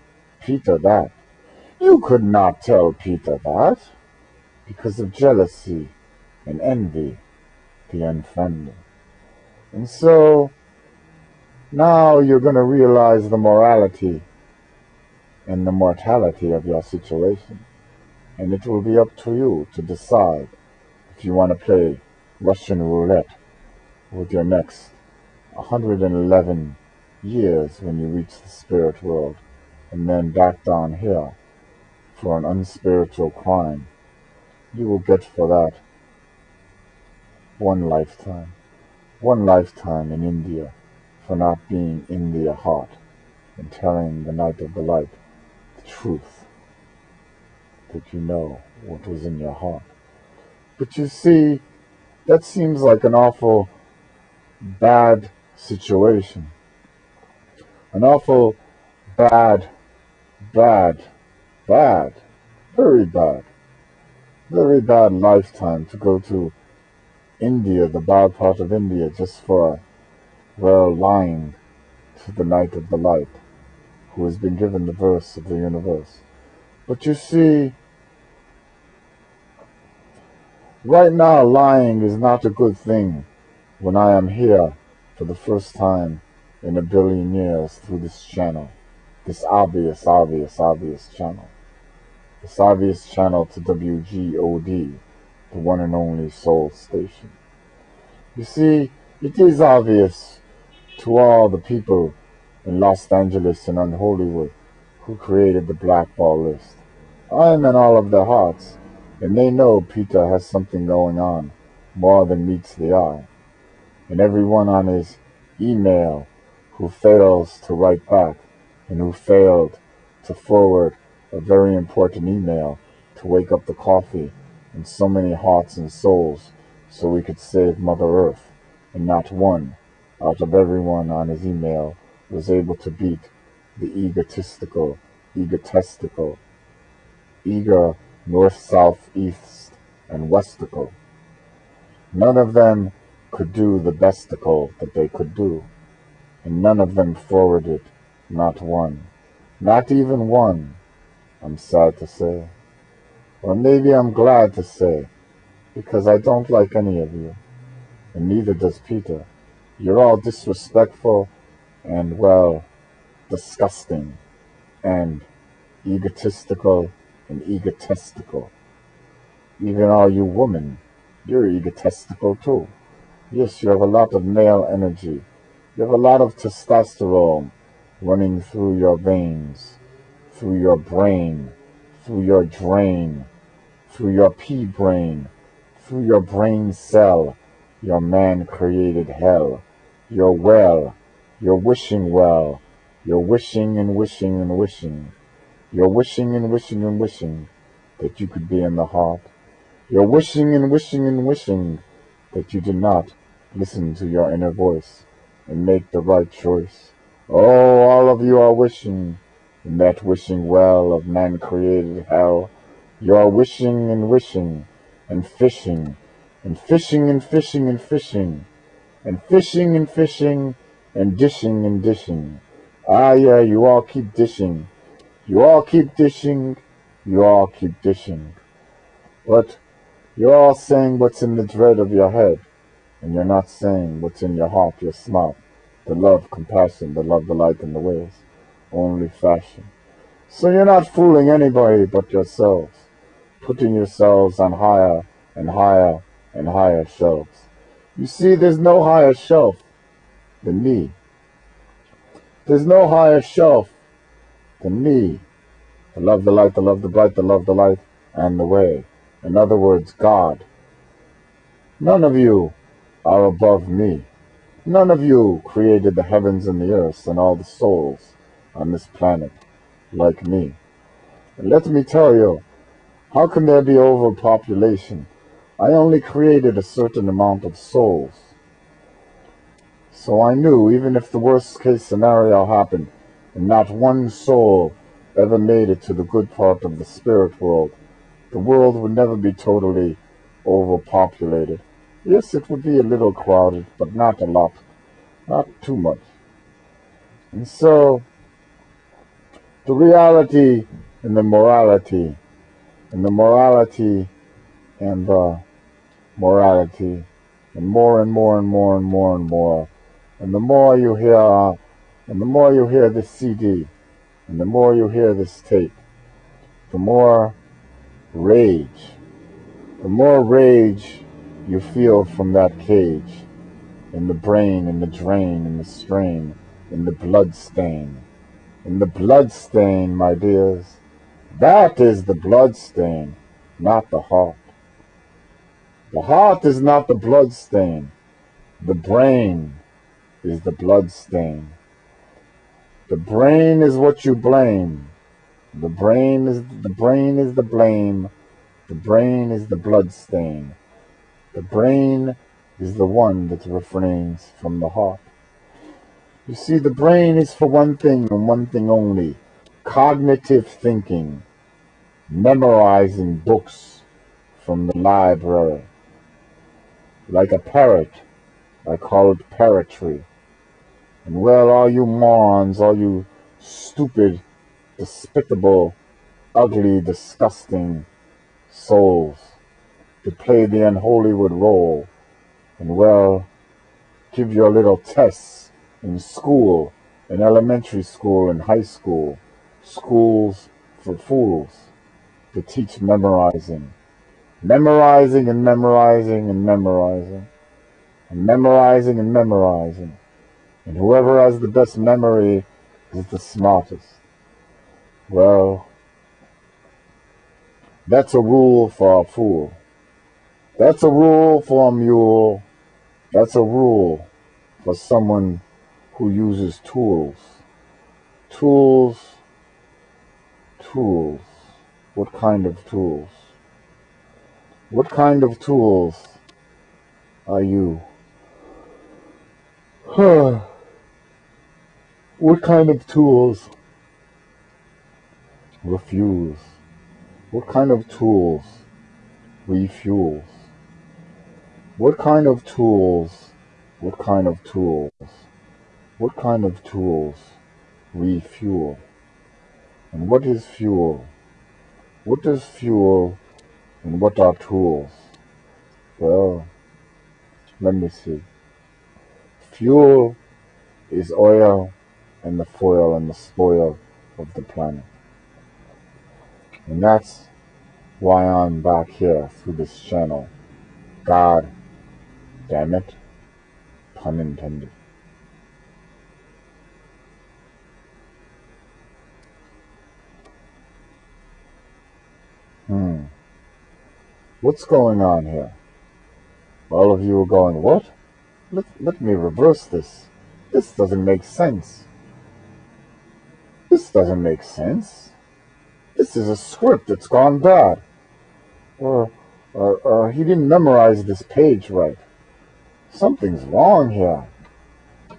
Peter that. You could not tell Peter that because of jealousy and envy, the unfriendly. And so now you're going to realize the morality and the mortality of your situation. And it will be up to you to decide if you want to play Russian roulette with your next 111 years when you reach the spirit world, and then back down here for an unspiritual crime. You will get for that one lifetime in India for not being in their heart and telling the night of the light the truth, that you know what was in your heart. But you see, that seems like an awful bad situation. An awful bad, very bad lifetime to go to India, the bad part of India, just for, well, lying to the night of the light. who has been given the verse of the universe. But you see, right now lying is not a good thing when I am here for the first time in a billion years through this channel, this obvious channel. This obvious channel to WGOD, the one and only soul station. You see, it is obvious to all the people in Los Angeles and on Hollywood who created the blackball list. I am in all of their hearts, and they know Peter has something going on, more than meets the eye. And everyone on his email who fails to write back, and who failed to forward a very important email to wake up the coffee in so many hearts and souls so we could save Mother Earth, and not one out of everyone on his email was able to beat the egotistical, eager north, south, east, and westical. None of them could do the besticle that they could do, and none of them forwarded, not one, not even one, I'm sad to say. Or maybe I'm glad to say, because I don't like any of you, and neither does Peter. You're all disrespectful and, well, disgusting and egotistical and egotistical. Even all you women, you're egotistical too. Yes, you have a lot of male energy. You have a lot of testosterone running through your veins, through your brain, through your drain, through your pea brain, through your brain cell, your man-created hell. You're well, you're wishing well, you're wishing and wishing and wishing. You're wishing and wishing and wishing that you could be in the heart. You're wishing and wishing and wishing that you did not listen to your inner voice and make the right choice. Oh, all of you are wishing in that wishing well of man-created hell. You are wishing and wishing and fishing and fishing and fishing and fishing and fishing and fishing and dishing and dishing. Ah, yeah, you all keep dishing. You all keep dishing. You all keep dishing. But you're all saying what's in the dread of your head, and you're not saying what's in your heart, your smart, the love, compassion, the love, the light, and the ways, only fashion. So you're not fooling anybody but yourselves, putting yourselves on higher and higher and higher shelves. You see, there's no higher shelf than me. There's no higher shelf than me. The love, the light, the love, the bright, the love, the light, and the way. In other words, God. None of you are above me. None of you created the heavens and the earth and all the souls on this planet like me. And let me tell you, how can there be overpopulation? I only created a certain amount of souls. So I knew even if the worst case scenario happened and not one soul ever made it to the good part of the spirit world, the world would never be totally overpopulated. Yes, it would be a little crowded, but not a lot, not too much. And so, the reality and the morality, and the morality and the morality, and more and more and more and more and more, and the more you hear this CD, and the more you hear this tape, the more rage you feel from that cage, in the brain, in the drain, in the strain, in the blood stain. In the blood stain, my dears. That is the blood stain, not the heart. The heart is not the blood stain. The brain is the blood stain. The brain is what you blame. The brain is the blame. The brain is the blood stain. The brain is the one that refrains from the heart. You see, the brain is for one thing and one thing only: cognitive thinking, memorizing books from the library. Like a parrot, I call it parrotry. And well, all you morons, all you stupid, despicable, ugly, disgusting souls to play the unholywood role and, well, give your little tests in school, in elementary school and high school, schools for fools, to teach memorizing. Memorizing and memorizing and memorizing. And memorizing and memorizing. And whoever has the best memory is the smartest. Well, that's a rule for a fool. That's a rule for a mule. That's a rule for someone who uses tools. Tools. Tools. What kind of tools? What kind of tools are you? What kind of tools refuse? What kind of tools refuels? What kind of tools? What kind of tools? What kind of tools refuel? And what is fuel? What is fuel and what are tools? Well, let me see. Fuel is oil and the foil and the spoil of the planet. And that's why I'm back here through this channel. God damn it. Pun intended. What's going on here? All of you are going, what? Let me reverse this. This doesn't make sense. This doesn't make sense. This is a script that's gone bad. Or he didn't memorize this page right. Something's wrong here.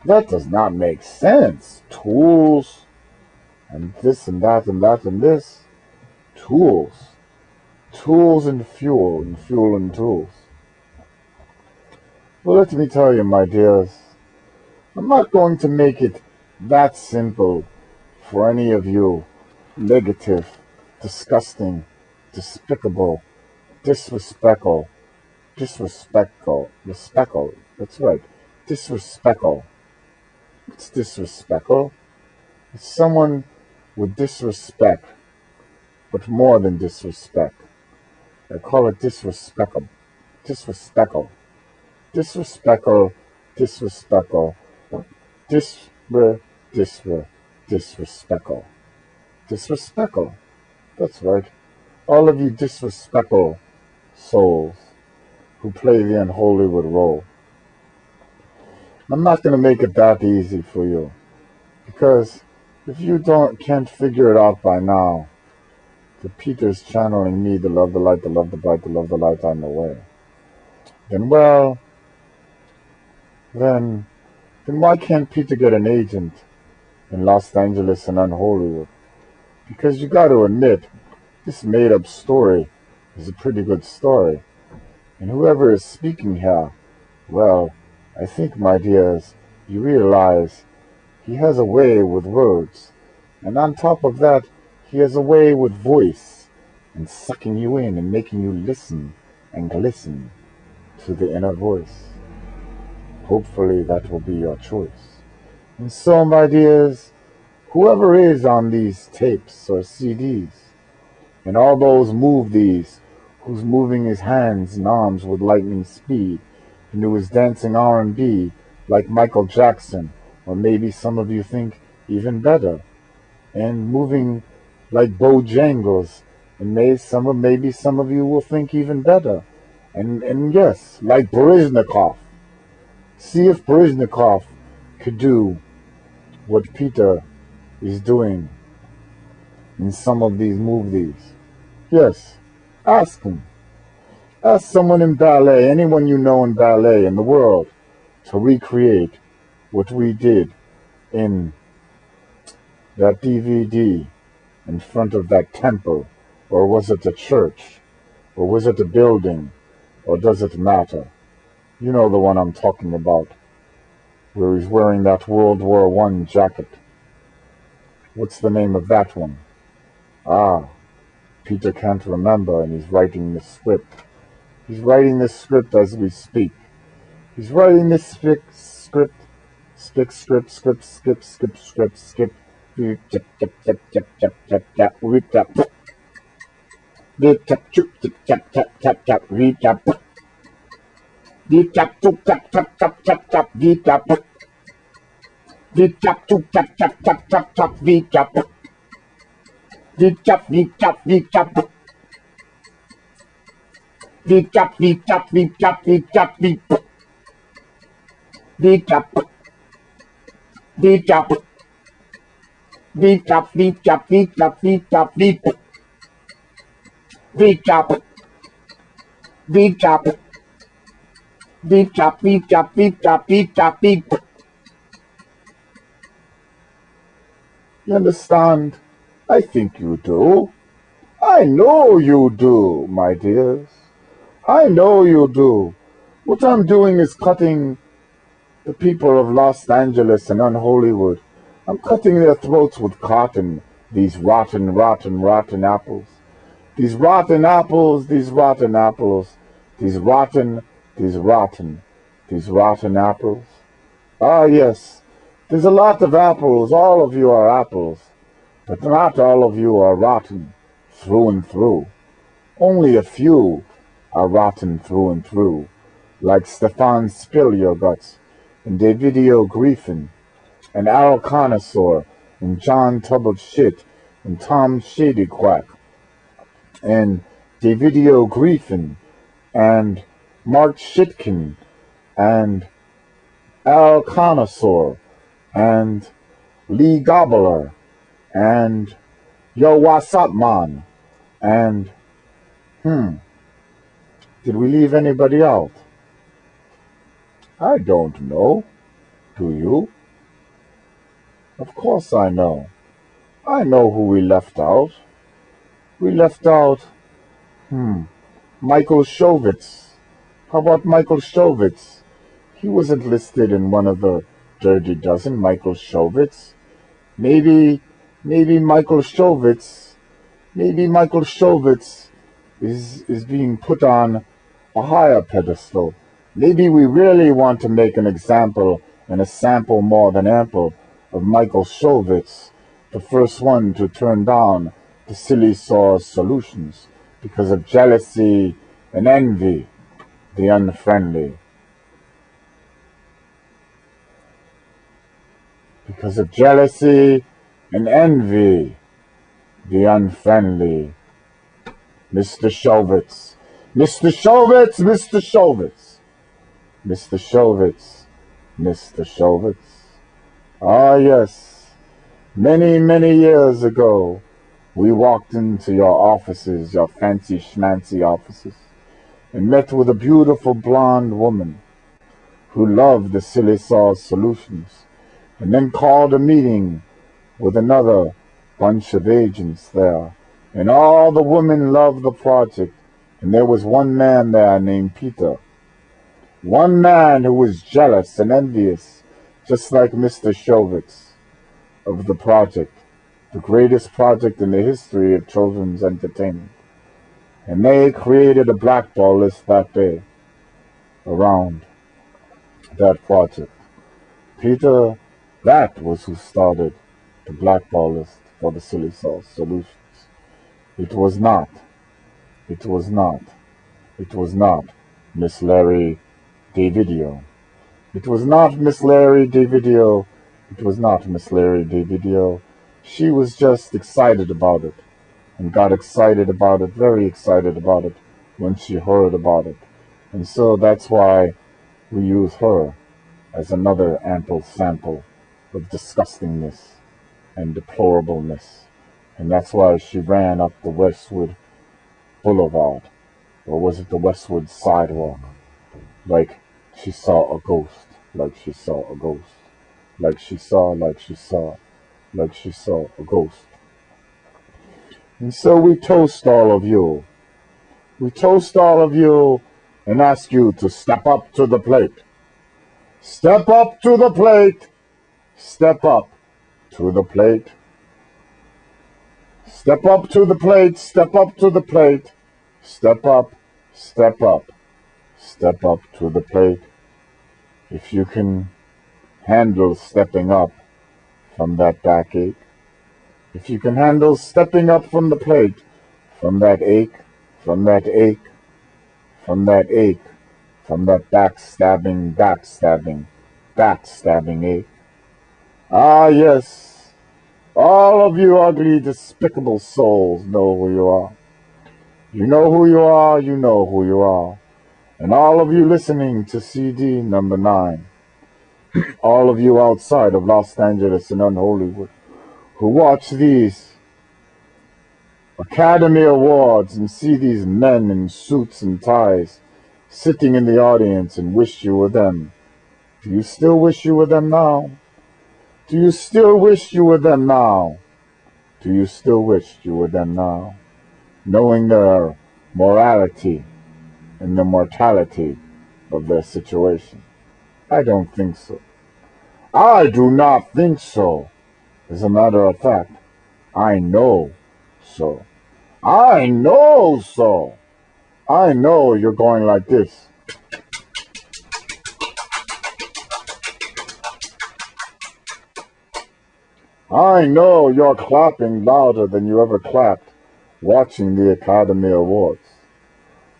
That does not make sense. Tools, and this and that and that and this. Tools. Tools and fuel and tools. Well, let me tell you, my dears, I'm not going to make it that simple for any of you negative, disgusting, despicable, disrespectful, that's right, disrespectful. It's disrespectful. It's someone with disrespect, but more than disrespect. I call it disrespectful. Disrespectful. Disrespectful. Disrespectful. Disrespectful. Disrespectful. That's right. All of you disrespectful souls who play the unholywood role. I'm not going to make it that easy for you, because if you can't figure it out by now, that Peter's channeling me to love the light, to love the bright, to love the light on the way, then well, then why can't Peter get an agent in Los Angeles and on Hollywood? Because you got to admit, this made-up story is a pretty good story. And whoever is speaking here, well, I think, my dears, you realize he has a way with words. And on top of that, he has a way with voice and sucking you in and making you listen and glisten to the inner voice. Hopefully that will be your choice. And so, my dears, whoever is on these tapes or CDs, and all those movies, who's moving his hands and arms with lightning speed, and who is dancing R&B like Michael Jackson, or maybe some of you think even better, and moving like Bojangles, and maybe some of you will think even better, and yes, like Baryshnikov. See if Baryshnikov could do what Peter is doing in some of these movies. Yes, ask him. Ask someone in ballet, anyone you know in ballet in the world, to recreate what we did in that DVD in front of that temple. Or was it a church? Or was it a building? Or does it matter? You know the one I'm talking about, where he's wearing that World War I jacket. What's the name of that one? Ah, Peter can't remember, and he's writing the script. He's writing the script as we speak. He's writing the skip. You understand? I think you do. I know you do, my dears. I know you do. What I'm doing is cutting the people of Los Angeles and Hollywood. I'm cutting their throats with cotton, these rotten, rotten, rotten apples. These rotten apples, these rotten apples, these rotten, these rotten, these rotten apples. Ah, yes, there's a lot of apples. All of you are apples. But not all of you are rotten through and through. Only a few are rotten through and through, like Stefan Spill Your Guts, and Davidio Griffin, and Al Connoisseur, and John Tubble Shit, and Tom Shady Quack, and Davidio Griffin, and Mark Shitkin, and Al Connoisseur, and Lee Gobbler, and Yo What's Up Man, and did we leave anybody out? I don't know. Do you? Of course I know. I know who we left out. We left out, Michael Shovitz. How about Michael Shovitz? He wasn't listed in one of the Dirty Dozen, Michael Shovitz. Maybe Michael Shovitz is being put on a higher pedestal. Maybe we really want to make an example and a sample more than ample of Michael Shovitz, the first one to turn down the silly sore solutions because of jealousy and envy, the unfriendly. Because of jealousy and envy, the unfriendly. Mr. Shovitz. Mr. Shovitz, Mr. Shovitz. Mr. Shovitz, Mr. Shovitz. Ah, yes. Many, many years ago, we walked into your offices, your fancy schmancy offices, and met with a beautiful blonde woman who loved the silly saw solutions, and then called a meeting with another bunch of agents there. And all the women loved the project, and there was one man there named Peter. One man who was jealous and envious, just like Mr. Shovitz, of the project, the greatest project in the history of children's entertainment. And they created a blackball list that day around that project. Peter, that was who started the blackball list for the silly sauce solutions. It was not Miss Larry Davidio. It was not Miss Larry Davidio. It was not Miss Larry Davidio. She was just excited about it, and got excited about it, very excited about it, when she heard about it. And so that's why we use her as another ample sample of disgustingness and deplorableness. And that's why she ran up the Westwood Boulevard, or was it the Westwood Sidewalk, like she saw a ghost, like she saw a ghost, like she saw a ghost. And so we toast all of you. We toast all of you and ask you to step up to the plate. Step up to the plate. Step up to the plate. Step up to the plate, step up to the plate. Step up, step up, step up to the plate. If you can handle stepping up from that backache, if you can handle stepping up from the plate, from that ache, from that ache, from that ache, from that backstabbing, backstabbing, backstabbing ache. Ah, yes, all of you ugly, despicable souls know who you are. You know who you are, you know who you are. And all of you listening to CD number 9, all of you outside of Los Angeles and Hollywood, who watch these Academy Awards and see these men in suits and ties sitting in the audience and wish you were them. Do you still wish you were them now? Do you still wish you were them now? Do you still wish you were them now? Knowing their morality and the mortality of their situation? I don't think so. I do not think so. As a matter of fact, I know so. I know so. I know you're going like this. I know you're clapping louder than you ever clapped watching the Academy Awards,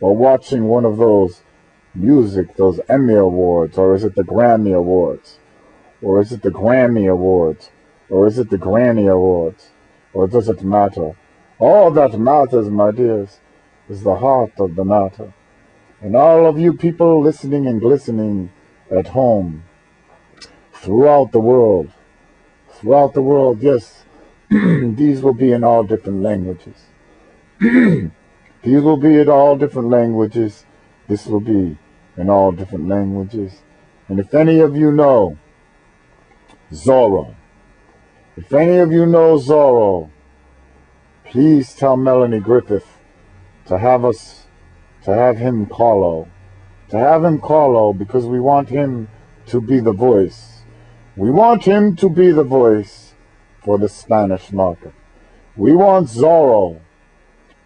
or watching one of those those Emmy Awards, or is it the Grammy Awards, or is it the Grammy Awards, or is it the Granny Awards, or does it matter? All that matters, my dears, is the heart of the matter. And all of you people listening and glistening at home, throughout the world, yes, these will be in all different languages. These will be in all different languages. This will be in all different languages. And if any of you know Zorro, if any of you know Zorro, please tell Melanie Griffith to have him call because we want him to be the voice. We want him to be the voice for the Spanish market. We want Zorro.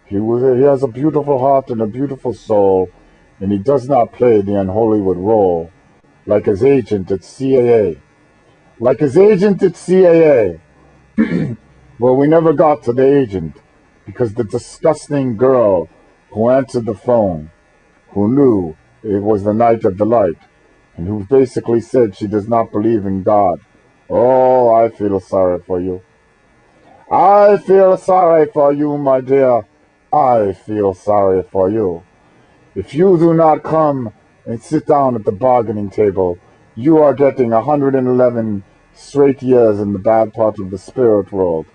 He has a beautiful heart and a beautiful soul, and he does not play the un-Hollywood role like his agent at CAA. Like his agent at CAA. Well, we never got to the agent because the disgusting girl who answered the phone, who knew it was the night of the light, and who basically said she does not believe in God. Oh, I feel sorry for you. I feel sorry for you, my dear. I feel sorry for you. If you do not come and sit down at the bargaining table, you are getting 111 straight years in the bad part of the spirit world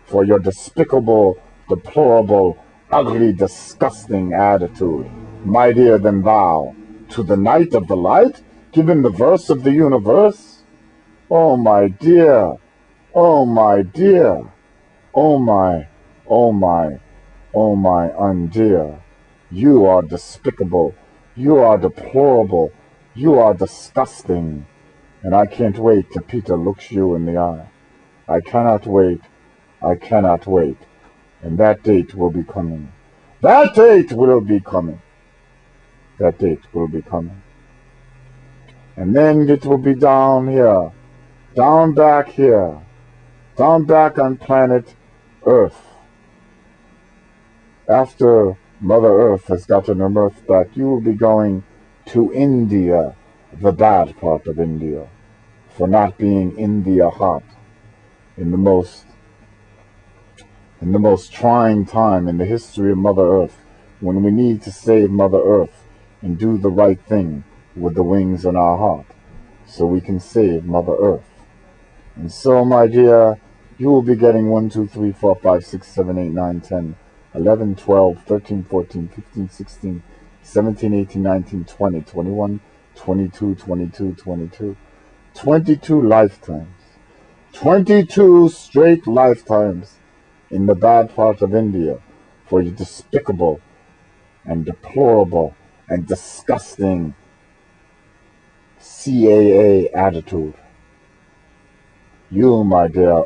for your despicable, deplorable, ugly, disgusting attitude. Mightier than thou, to the night of the light, given the verse of the universe? Oh, my dear, oh, my dear, oh, my, oh, my, oh, my undear. You are despicable, you are deplorable, you are disgusting, and I can't wait till Peter looks you in the eye. I cannot wait, I cannot wait, and that date will be coming. That date will be coming. That date will be coming. And then it will be down here, down back here, down back on planet Earth. After Mother Earth has gotten her mirth back, you will be going to India, the bad part of India, for not being India hot in the most trying time in the history of Mother Earth, when we need to save Mother Earth and do the right thing with the wings in our heart, so we can save Mother Earth. And so, my dear, you will be getting 1, 2, 3, 4, 5, 6, 7, 8, 9, 10, 11, 12, 13, 14, 15, 16, 17, 18, 19, 20, 21, 22, 22, 22, 22 lifetimes. 22 straight lifetimes in the bad part of India for your despicable and deplorable and disgusting CAA attitude. You, my dear,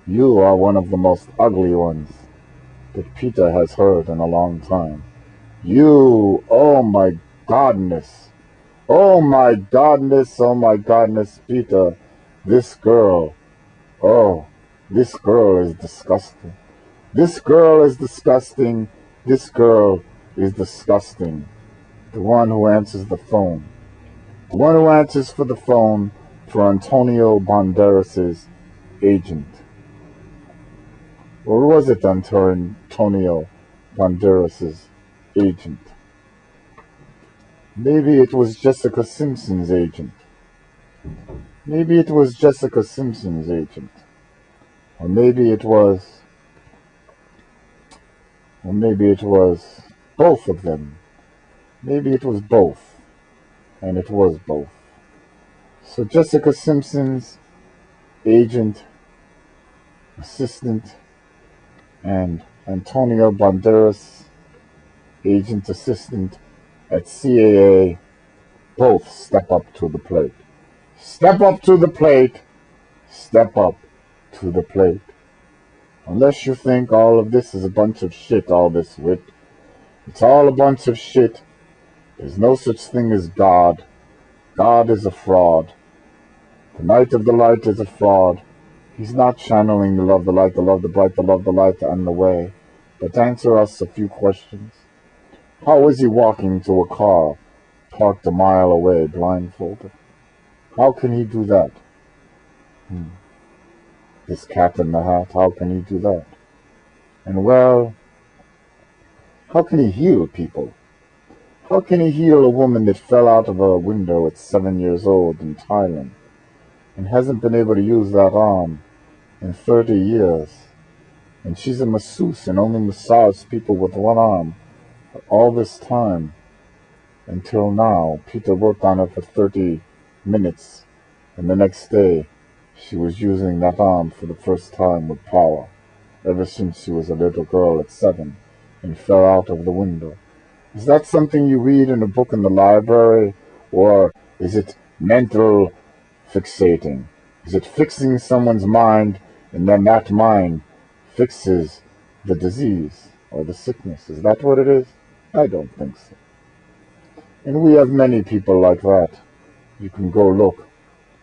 You are one of the most ugly ones that Peter has heard in a long time. You, oh my godness. Oh my godness, oh my godness, Peter. This girl, oh, this girl is disgusting. This girl is disgusting. This girl is disgusting. The one who answers the phone. The one who answers for the phone for Antonio Banderas's agent. Or was it Antonio Banderas's agent? Maybe it was Jessica Simpson's agent. Maybe it was Jessica Simpson's agent. Or maybe it was both of them. Maybe it was both. And it was both. So Jessica Simpson's agent, assistant, and Antonio Banderas, agent assistant at CAA, both step up to the plate. Step up to the plate. Step up to the plate. Unless you think all of this is a bunch of shit, all this wit. It's all a bunch of shit. There's no such thing as God. God is a fraud. The Knight of the Light is a fraud. He's not channeling the love, the light, the love, the bright, the love, the light, and the way. But answer us a few questions. How is he walking to a car parked a mile away, blindfolded? How can he do that? This cat in the hat, how can he do that? And well, how can he heal people? How can he heal a woman that fell out of a window at 7 years old in Thailand and hasn't been able to use that arm in 30 years? And she's a masseuse and only massaged people with one arm all this time until now. Peter worked on her for 30 minutes, and the next day she was using that arm for the first time with power, ever since she was a little girl at 7 and fell out of the window. Is that something you read in a book in the library, or is it mental fixating? Is it fixing someone's mind, and then that mind fixes the disease or the sickness? Is that what it is? I don't think so. And we have many people like that. You can go look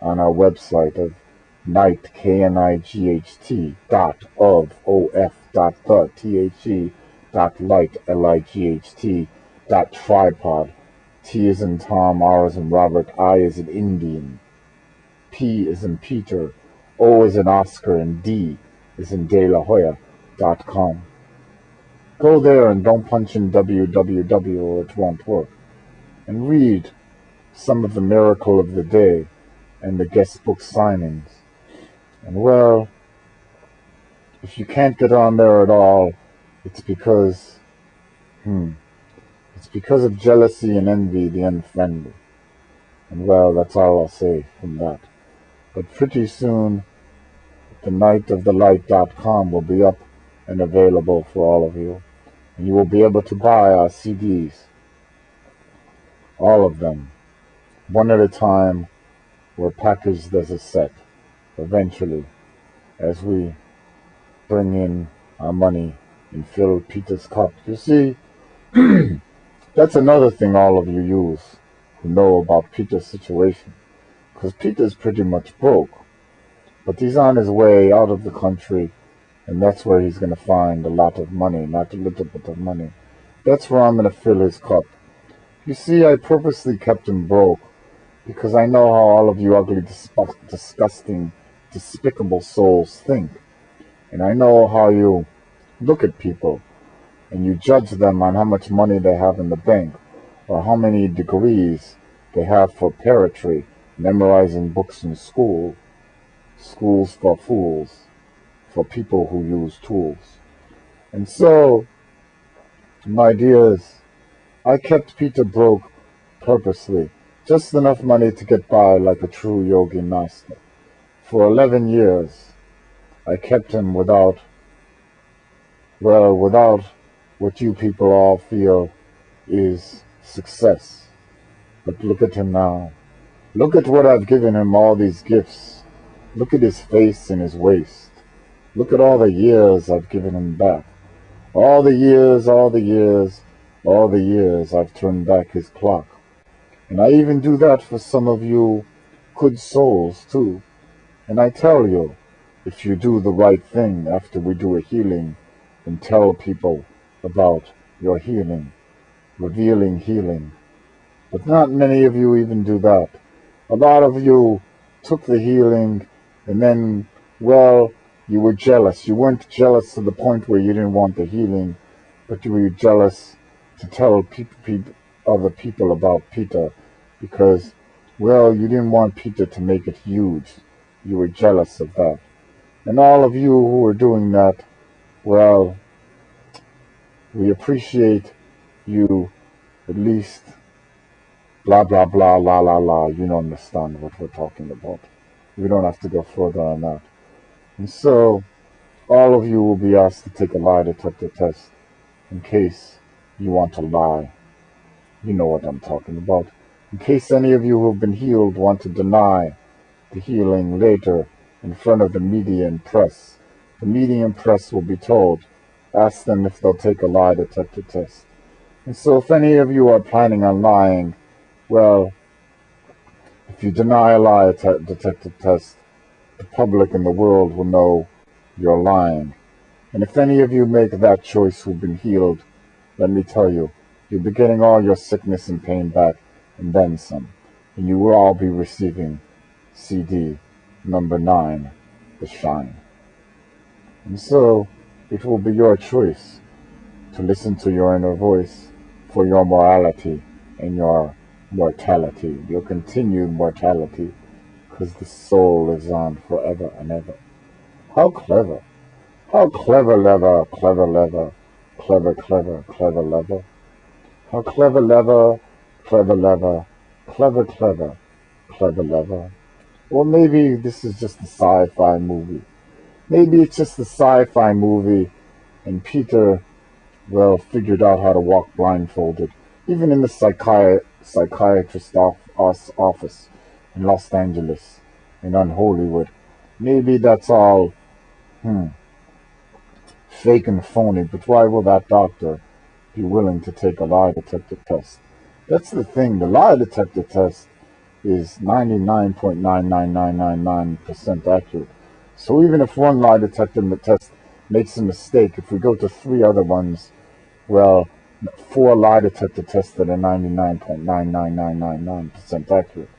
on our website of night, KNIGHT, THE, LIGHT, tripod, T is in Tom, R is in Robert, I is in Indian, P is in Peter, O is in Oscar, and D is in DeLaHoya.com. Go there and don't punch in www or it won't work. And read some of the miracle of the day and the guest book signings. And well, if you can't get on there at all, it's because of jealousy and envy, the unfriendly. And well, that's all I'll say from that. But pretty soon, the nightofthelight.com will be up and available for all of you. And you will be able to buy our CDs. All of them. One at a time, or packaged as a set. Eventually, as we bring in our money and fill Peter's cup. You see, that's another thing all of you use who know about Peter's situation. Because Peter's pretty much broke. But he's on his way out of the country, and that's where he's going to find a lot of money, not a little bit of money. That's where I'm going to fill his cup. You see, I purposely kept him broke, because I know how all of you ugly, disgusting, despicable souls think. And I know how you look at people, and you judge them on how much money they have in the bank, or how many degrees they have for poetry, memorizing books in school. Schools for fools, for people who use tools. And so, my dears, I kept Peter broke purposely, just enough money to get by like a true yogi master. For 11 years, I kept him without what you people all feel is success. But look at him now. Look at what I've given him, all these gifts. Look at his face and his waist. Look at all the years I've given him back. All the years, all the years, all the years I've turned back his clock. And I even do that for some of you good souls too. And I tell you, if you do the right thing after we do a healing, and tell people about your healing, revealing healing. But not many of you even do that. A lot of you took the healing and then, well, you were jealous. You weren't jealous to the point where you didn't want the healing, but you were jealous to tell other people about Peter because, well, you didn't want Peter to make it huge. You were jealous of that. And all of you who are doing that, well, we appreciate you at least blah, blah, blah, la, la, la. You don't understand what we're talking about. We don't have to go further on that. And so, all of you will be asked to take a lie detector test in case you want to lie. You know what I'm talking about. In case any of you who have been healed want to deny the healing later in front of the media and press, the media and press will be told, ask them if they'll take a lie detector test. And so if any of you are planning on lying, well, if you deny a lie detector test, the public and the world will know you're lying. And if any of you make that choice who've been healed, let me tell you, you'll be getting all your sickness and pain back and then some. And you will all be receiving CD number 9, The Shine. And so, it will be your choice to listen to your inner voice for your morality and your mortality, your continued mortality, because the soul lives on forever and ever. How clever. How clever, lever, clever, lever, clever, clever, clever, lever. How clever, lever, clever, lever, clever, clever, clever, lever. Or maybe this is just a sci-fi movie. Maybe it's just a sci-fi movie and Peter, well, figured out how to walk blindfolded, even in the psychiatrist's office in Los Angeles and on Hollywood. Maybe that's all, fake and phony, but why will that doctor be willing to take a lie detector test? That's the thing, the lie detector test is 99.99999% accurate. So even if one lie detector test makes a mistake, if we go to 3 other ones, well, 4 lie detector tests that are 99.99999% accurate,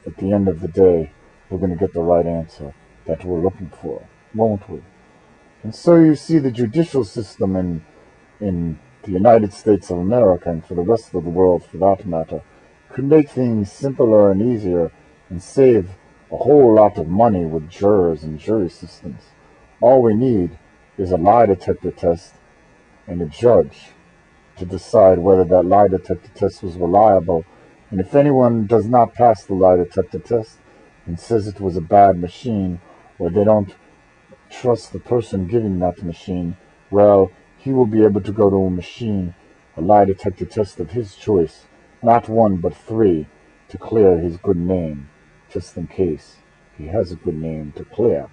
at the end of the day, we're going to get the right answer that we're looking for, won't we? And so you see the judicial system in the United States of America, and for the rest of the world for that matter, could make things simpler and easier and save a whole lot of money with jurors and jury systems. All we need is a lie detector test and a judge to decide whether that lie detector test was reliable. And if anyone does not pass the lie detector test and says it was a bad machine, or they don't trust the person giving that machine, well, he will be able to go to a lie detector test of his choice, not 1 but 3, to clear his good name, just in case he has a good name to clear.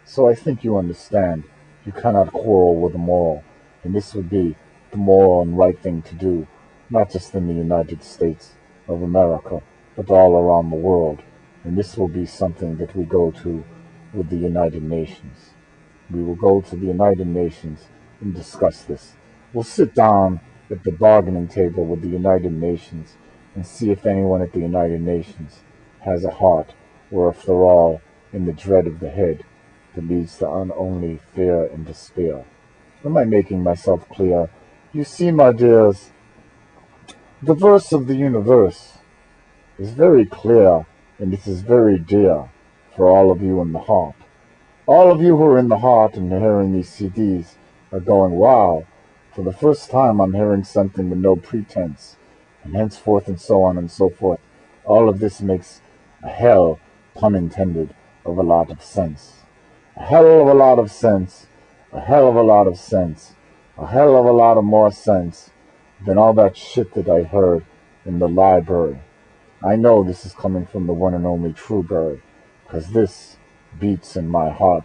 So I think you understand, you cannot quarrel with the moral, and this would be the moral and right thing to do, not just in the United States of America, but all around the world. And this will be something that we go to with the United Nations. We will go to the United Nations and discuss this. We'll sit down at the bargaining table with the United Nations and see if anyone at the United Nations has a heart, or if they're all in the dread of the head that leads to only fear and despair. Am I making myself clear? You see, my dears, the verse of the universe is very clear, and it is very dear for all of you in the heart. All of you who are in the heart and hearing these CDs are going, wow, for the first time I'm hearing something with no pretense, and henceforth and so on and so forth. All of this makes a hell, pun intended, of a lot of sense. A hell of a lot of sense, a hell of a lot of sense, a hell of a lot of more sense than all that shit that I heard in the library. I know this is coming from the one and only Trueberry, because this beats in my heart